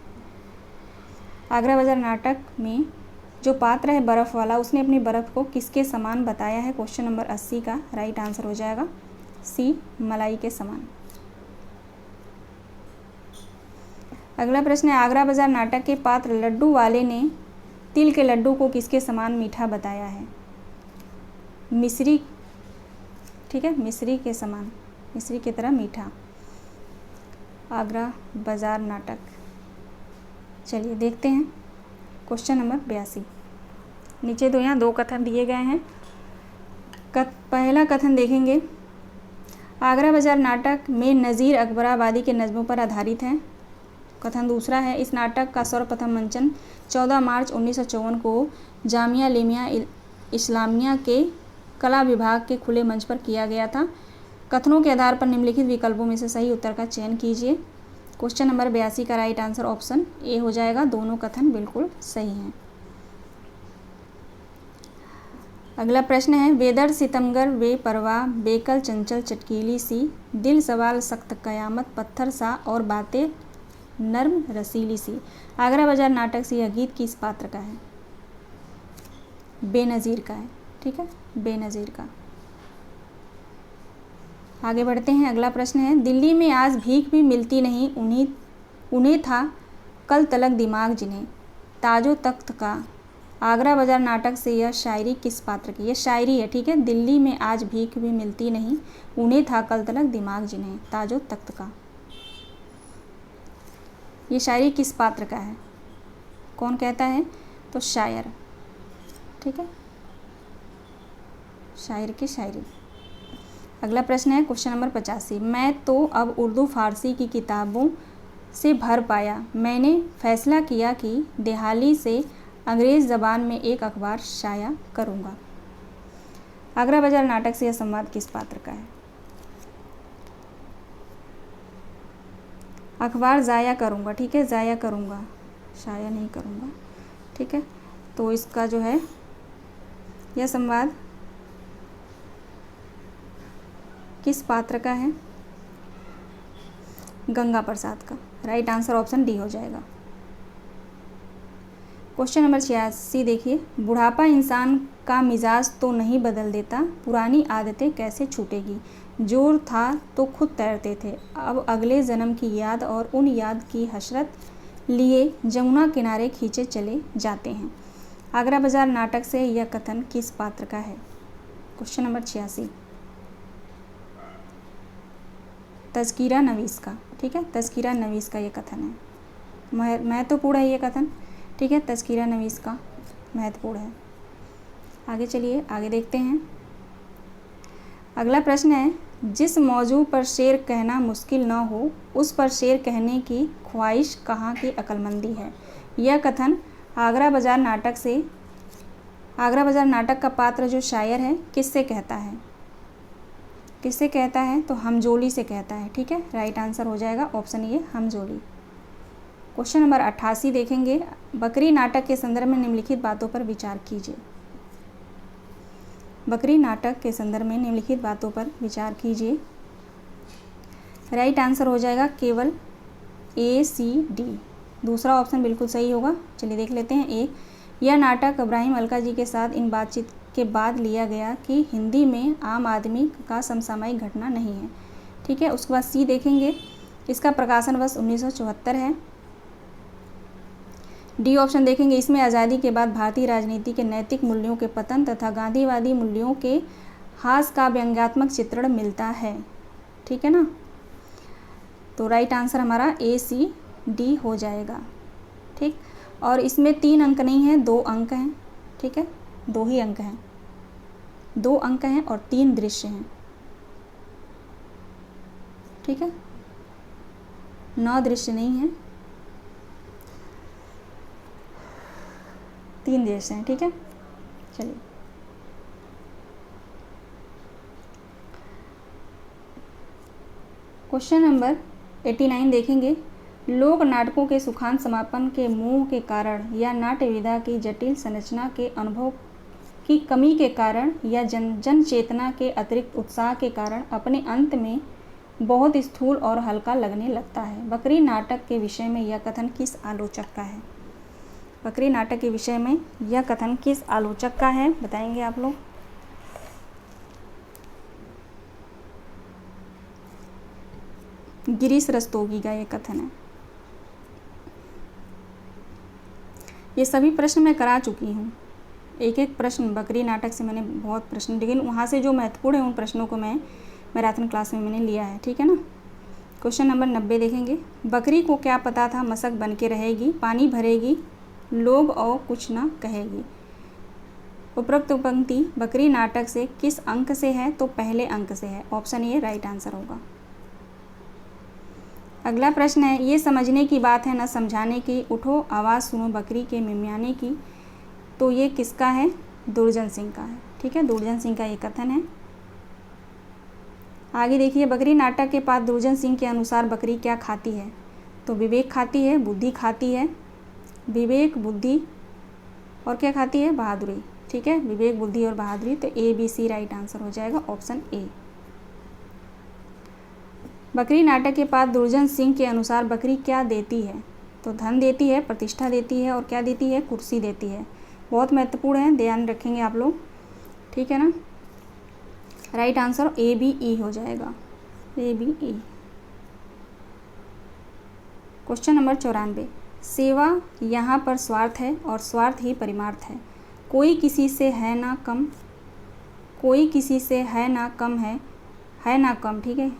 आगरा बाजार नाटक में जो पात्र है बर्फ़ वाला, उसने अपनी बर्फ़ को किसके समान बताया है? क्वेश्चन नंबर 80 का राइट आंसर हो जाएगा सी, मलाई के समान। अगला प्रश्न है, आगरा बाजार नाटक के पात्र लड्डू वाले ने तिल के लड्डू को किसके समान मीठा बताया है? मिश्री, ठीक है, मिश्री के समान, मिश्री की तरह मीठा। आगरा बाजार नाटक, चलिए देखते हैं क्वेश्चन नंबर 82। नीचे यहाँ दो कथन दिए गए हैं। पहला कथन देखेंगे, आगरा बाजार नाटक में नज़ीर अकबराबादी के नज़्मों पर आधारित है। कथन दूसरा है, इस नाटक का सर्वप्रथम मंचन 14 मार्च 1954 को जामिया लिमिया इस्लामिया के कला विभाग के खुले मंच पर किया गया था। कथनों के आधार पर निम्नलिखित विकल्पों में से सही उत्तर का चयन कीजिए। क्वेश्चन नंबर 82 का राइट आंसर ऑप्शन ए हो जाएगा। दोनों कथन बिल्कुल सही हैं। अगला प्रश्न है, बेदर्द सितमगर बेपरवाह बेकल चंचल चटकीली सी, दिल सवाल सख्त कयामत पत्थर सा और बातें नर्म रसीली सी। आगरा बाजार नाटक से यह गीत किस पात्र का है? बेनज़ीर का है। ठीक है, बेनज़ीर का। आगे बढ़ते हैं, अगला प्रश्न है, दिल्ली में आज भीख भी मिलती नहीं, उन्हें था कल तलक दिमाग जिन्हें, ताजो तख्त का। आगरा बाजार नाटक से यह शायरी किस पात्र की? यह शायरी है। ठीक है, दिल्ली में आज भीख भी मिलती नहीं, उन्हें था कल तलक दिमाग जिन्हें, ताजो तख्त का। ये शायरी किस पात्र का है? कौन कहता है? तो शायर। ठीक है, शायर की शायरी। अगला प्रश्न है क्वेश्चन नंबर 85, मैं तो अब उर्दू फारसी की किताबों से भर पाया, मैंने फैसला किया कि देहाली से अंग्रेज़ ज़बान में एक अखबार शाया करूँगा। आगरा बाजार नाटक से यह संवाद किस पात्र का है? अखबार ज़ाया करूँगा। ठीक है, ज़ाया करूँगा, शाया नहीं करूँगा। ठीक है, तो इसका जो है यह संवाद किस पात्र का है? गंगा प्रसाद का। राइट आंसर ऑप्शन डी हो जाएगा। क्वेश्चन नंबर 86 देखिए, बुढ़ापा इंसान का मिजाज तो नहीं बदल देता, पुरानी आदतें कैसे छूटेगी? जोर था तो खुद तैरते थे, अब अगले जन्म की याद और उन याद की हसरत लिए जमुना किनारे खींचे चले जाते हैं। आगरा बाजार नाटक से यह कथन किस पात्र का है? क्वेश्चन नंबर 86, तज़किरा नवीस का। ठीक है, तज़किरा नवीस का ये कथन है, महत्वपूर्ण है ये कथन। ठीक है, तज़किरा नवीस का महत्वपूर्ण है। आगे चलिए, आगे देखते हैं। अगला प्रश्न है, जिस मौजू पर शेर कहना मुश्किल न हो उस पर शेर कहने की ख्वाहिश कहाँ की अक्लमंदी है? यह कथन आगरा बाजार नाटक से, आगरा बाजार नाटक का पात्र जो शायर है किससे कहता है? किससे कहता है? तो हमजोली से कहता है। ठीक है, राइट आंसर हो जाएगा ऑप्शन ए, हमजोली। क्वेश्चन नंबर 88 देखेंगे, बकरी नाटक के संदर्भ में निम्नलिखित बातों पर विचार कीजिए। बकरी नाटक के संदर्भ में निम्नलिखित बातों पर विचार कीजिए। राइट आंसर हो जाएगा केवल ए, सी, डी। दूसरा ऑप्शन बिल्कुल सही होगा। चलिए देख लेते हैं। ए, यह नाटक इब्राहिम अलका जी के साथ इन बातचीत के बाद लिया गया कि हिंदी में आम आदमी का समसामयिक घटना नहीं है। ठीक है, उसके बाद सी देखेंगे, इसका प्रकाशन वर्ष 1974 है। डी ऑप्शन देखेंगे, इसमें आज़ादी के बाद भारतीय राजनीति के नैतिक मूल्यों के पतन तथा गांधीवादी मूल्यों के हास का व्यंग्यात्मक चित्रण मिलता है। ठीक है ना, तो राइट आंसर हमारा ए, सी, डी हो जाएगा। ठीक, और इसमें 3 अंक नहीं हैं, 2 अंक हैं। ठीक है, 2 ही अंक हैं, 2 अंक हैं और 3 दृश्य हैं। ठीक है, 9 दृश्य नहीं हैं, 3 दृश्य हैं। ठीक है, चलिए क्वेश्चन नंबर 89 देखेंगे। लोक नाटकों के सुखांत समापन के मोह के कारण या नाट्य विधा की जटिल संरचना के अनुभव की कमी के कारण या जन चेतना के अतिरिक्त उत्साह के कारण अपने अंत में बहुत स्थूल और हल्का लगने लगता है। बकरी नाटक के विषय में यह कथन किस आलोचक का है? बकरी नाटक के विषय में यह कथन किस आलोचक का है, बताएंगे आप लोग। गिरीश रस्तोगी का ये कथन है। ये सभी प्रश्न मैं करा चुकी हूँ, एक एक प्रश्न बकरी नाटक से मैंने बहुत प्रश्न, लेकिन वहाँ से जो महत्वपूर्ण है उन प्रश्नों को मैं मैराथन क्लास में मैंने लिया है। ठीक है ना। क्वेश्चन नंबर 90 देखेंगे। बकरी को क्या पता था मशक बन के रहेगी, पानी भरेगी, लोग और कुछ ना कहेगी। उपरोक्त पंक्ति बकरी नाटक से किस अंक से है? तो पहले अंक से है, ऑप्शन ए राइट आंसर होगा। अगला प्रश्न है, ये समझने की बात है न समझाने की, उठो आवाज़ सुनो बकरी के मिमियाने की। तो ये किसका है? दुर्जन सिंह का है। ठीक है, दुर्जन सिंह का ये कथन है। आगे देखिए, बकरी नाटक के पात्र दुर्जन सिंह के अनुसार बकरी क्या खाती है? तो विवेक खाती है, बुद्धि खाती है, विवेक, बुद्धि और क्या खाती है? बहादुरी। ठीक है, विवेक, बुद्धि और बहादुरी। तो ए, बी, सी राइट आंसर हो जाएगा, ऑप्शन ए। बकरी नाटक के पात्र दुर्जन सिंह के अनुसार बकरी क्या देती है? तो धन देती है, प्रतिष्ठा देती है और क्या देती है? कुर्सी देती है। बहुत महत्वपूर्ण है, ध्यान रखेंगे आप लोग। ठीक है ना। Right answer A, B, E हो जाएगा, A, B, E. Question number 94। सेवा यहाँ पर स्वार्थ है और स्वार्थ ही परमार्थ है। कोई किसी से है ना कम, कोई किसी से है ना कम है ना कम। ठीक है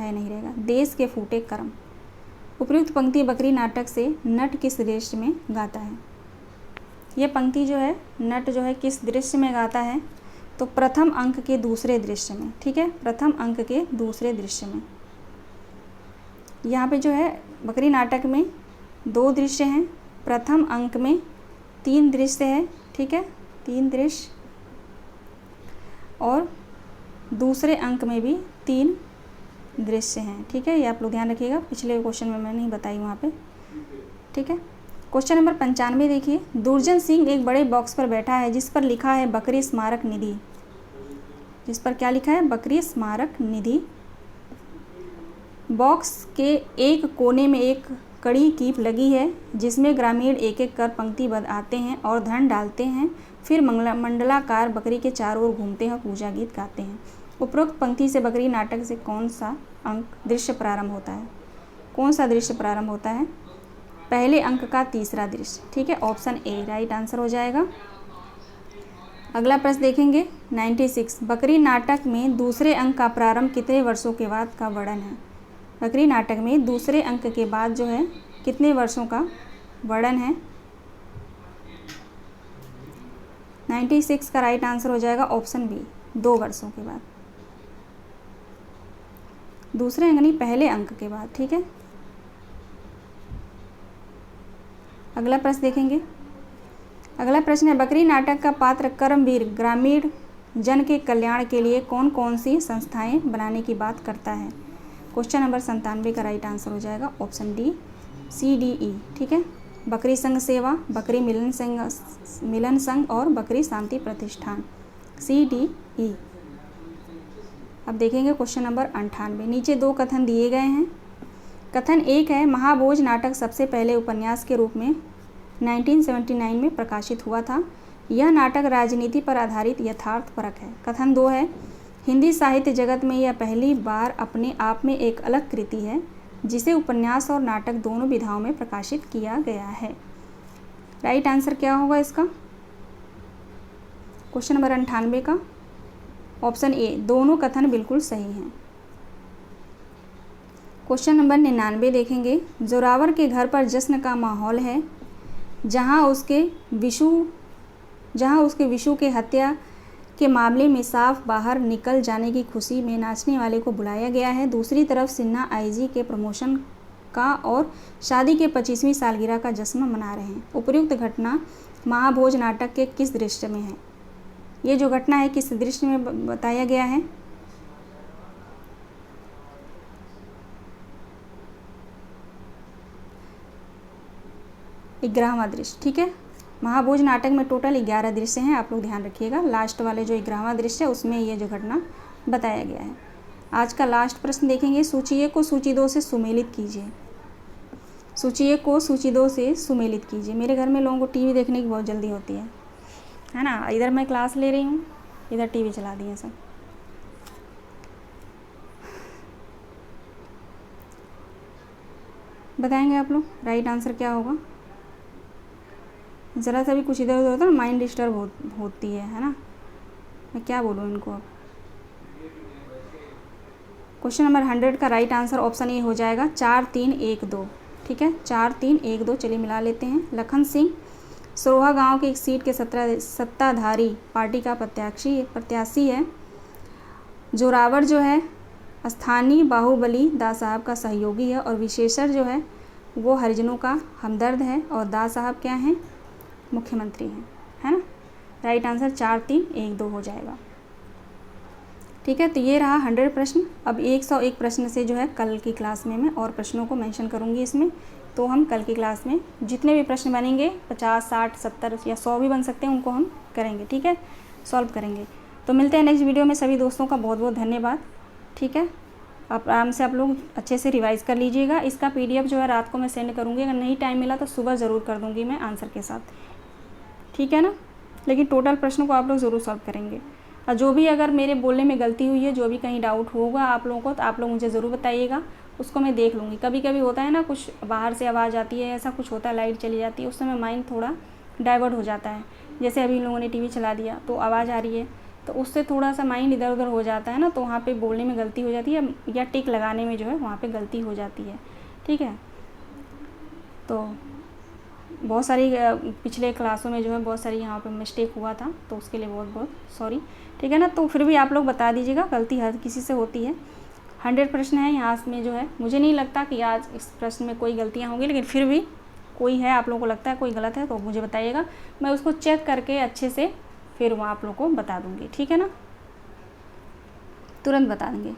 नहीं रहेगा। देश के फूटे कर्म। उपयुक्त पंक्ति बकरी नाटक से नट किस दृश्य में गाता है? यह पंक्ति जो है, नट जो है किस दृश्य में गाता है? तो प्रथम अंक के दूसरे दृश्य में। ठीक है, प्रथम अंक के दूसरे दृश्य में। यहाँ पे जो है बकरी नाटक में 2 दृश्य हैं, प्रथम अंक में 3 दृश्य है। ठीक है, 3 दृश्य, और दूसरे अंक में भी 3 दृश्य हैं। ठीक है, ये आप लोग ध्यान रखिएगा, पिछले क्वेश्चन में मैंने नहीं बताई वहाँ पे। ठीक है, क्वेश्चन नंबर 95 देखिए। दुर्जन सिंह एक बड़े बॉक्स पर बैठा है जिस पर लिखा है बकरी स्मारक निधि। जिस पर क्या लिखा है? बकरी स्मारक निधि। बॉक्स के एक कोने में एक कड़ी कीप लगी है जिसमें ग्रामीण एक एक कर पंक्तिबद्ध आते हैं और धन डालते हैं, फिर मंडलाकार बकरी के चारों ओर घूमते हैं और पूजा गीत गाते हैं। उपरोक्त पंक्ति से बकरी नाटक से कौन सा अंक दृश्य प्रारंभ होता है? कौन सा दृश्य प्रारंभ होता है? पहले अंक का तीसरा दृश्य, ठीक है, ऑप्शन ए राइट आंसर हो जाएगा। अगला प्रश्न देखेंगे 96, बकरी नाटक में दूसरे अंक का प्रारंभ कितने वर्षों के बाद का वर्णन है? बकरी नाटक में दूसरे अंक के बाद जो है कितने वर्षों का वर्णन है? 96 का राइट आंसर हो जाएगा ऑप्शन बी 2 वर्षों के बाद। दूसरे अंक नहीं, पहले अंक के बाद, ठीक है। अगला प्रश्न देखेंगे। अगला प्रश्न है, बकरी नाटक का पात्र कर्मवीर ग्रामीण जन के कल्याण के लिए कौन कौन सी संस्थाएं बनाने की बात करता है? क्वेश्चन नंबर 97 का राइट आंसर हो जाएगा ऑप्शन डी CDE, ठीक है। बकरी संघ सेवा, बकरी मिलन संघ और बकरी शांति प्रतिष्ठान, CDE। अब देखेंगे क्वेश्चन नंबर 98। नीचे 2 कथन दिए गए हैं। कथन 1 है, महाभोज नाटक सबसे पहले उपन्यास के रूप में 1979 में प्रकाशित हुआ था। यह नाटक राजनीति पर आधारित यथार्थपरक है। कथन 2 है, हिंदी साहित्य जगत में यह पहली बार अपने आप में एक अलग कृति है जिसे उपन्यास और नाटक दोनों विधाओं में प्रकाशित किया गया है। राइट आंसर क्या होगा इसका? क्वेश्चन नंबर 98 का ऑप्शन ए, दोनों कथन बिल्कुल सही हैं। क्वेश्चन नंबर 99 देखेंगे। जोरावर के घर पर जश्न का माहौल है जहां उसके विशु के हत्या के मामले में साफ बाहर निकल जाने की खुशी में नाचने वाले को बुलाया गया है। दूसरी तरफ सिन्हा IG के प्रमोशन का और शादी के 25वीं सालगिरह का जश्न मना रहे हैं। उपयुक्त घटना महाभोज नाटक के किस दृश्य में है? ये जो घटना है किस दृश्य में बताया गया है? ग्यारहवां दृश्य, ठीक है। महाभोज नाटक में टोटल 11 दृश्य हैं, आप लोग ध्यान रखिएगा। लास्ट वाले जो 11वां दृश्य है उसमें ये जो घटना बताया गया है। आज का लास्ट प्रश्न देखेंगे। सूची 1 को सूची 2 से सुमेलित कीजिए। सूची 1 को सूची 2 से सुमेलित कीजिए। मेरे घर में लोगों को टीवी देखने की बहुत जल्दी होती है ना। इधर मैं क्लास ले रही हूँ, इधर टीवी चला दिए सब। बताएंगे आप लोग राइट आंसर क्या होगा? ज़रा सा भी कुछ इधर उधर होता है ना, माइंड डिस्टर्ब होती है ना। मैं क्या बोलूँ इनको अब। क्वेश्चन नंबर 100 का राइट आंसर ऑप्शन ए हो जाएगा 4 3 1 2, ठीक है। 4 3 1 2 चलिए मिला लेते हैं। लखन सिंह सरोहा गांव के एक सीट के सत्ताधारी पार्टी का प्रत्याशी है। जोरावर जो है स्थानीय बाहुबली दास साहब का सहयोगी है और विशेषर जो है वो हरिजनों का हमदर्द है और दास साहब क्या हैं? मुख्यमंत्री हैं, है ना। राइट आंसर 4 3 1 2 हो जाएगा, ठीक है। तो ये रहा 100 प्रश्न। अब 101 प्रश्न से जो है कल की क्लास में मैं और प्रश्नों को मेंशन करूँगी इसमें। तो हम कल की क्लास में जितने भी प्रश्न बनेंगे 50 60 70 या 100 भी बन सकते हैं, उनको हम करेंगे, ठीक है, सॉल्व करेंगे। तो मिलते हैं नेक्स्ट वीडियो में। सभी दोस्तों का बहुत बहुत धन्यवाद, ठीक है। आप आराम से आप लोग अच्छे से रिवाइज़ कर लीजिएगा। इसका PDF जो है रात को मैं सेंड करूँगी। अगर नहीं टाइम मिला तो सुबह ज़रूर कर दूँगी मैं आंसर के साथ, ठीक है ना। लेकिन टोटल प्रश्नों को आप लोग ज़रूर सॉल्व करेंगे। और जो भी अगर मेरे बोलने में गलती हुई है, जो भी कहीं डाउट होगा आप लोगों को, तो आप लोग मुझे ज़रूर बताइएगा, उसको मैं देख लूँगी। कभी कभी होता है ना, कुछ बाहर से आवाज़ आती है, ऐसा कुछ होता है, लाइट चली जाती है, उस समय माइंड थोड़ा डाइवर्ट हो जाता है। जैसे अभी लोगों ने TV चला दिया तो आवाज़ आ रही है, तो उससे थोड़ा सा माइंड इधर उधर हो जाता है ना, तो वहाँ पे बोलने में गलती हो जाती है या टिक लगाने में जो है वहाँ पे गलती हो जाती है, ठीक है। तो बहुत सारी पिछले क्लासों में जो है बहुत सारी यहाँ पे मिस्टेक हुआ था, तो उसके लिए बहुत बहुत सॉरी, ठीक है ना। तो फिर भी आप लोग बता दीजिएगा, गलती हर किसी से होती है। 100 प्रश्न है यहाँ में जो है, मुझे नहीं लगता कि आज इस प्रश्न में कोई गलतियाँ होंगी, लेकिन फिर भी कोई है, आप लोगों को लगता है कोई गलत है तो मुझे बताइएगा, मैं उसको चेक करके अच्छे से फिर वहाँ आप लोगों को बता दूँगी, ठीक है ना, तुरंत बता देंगे।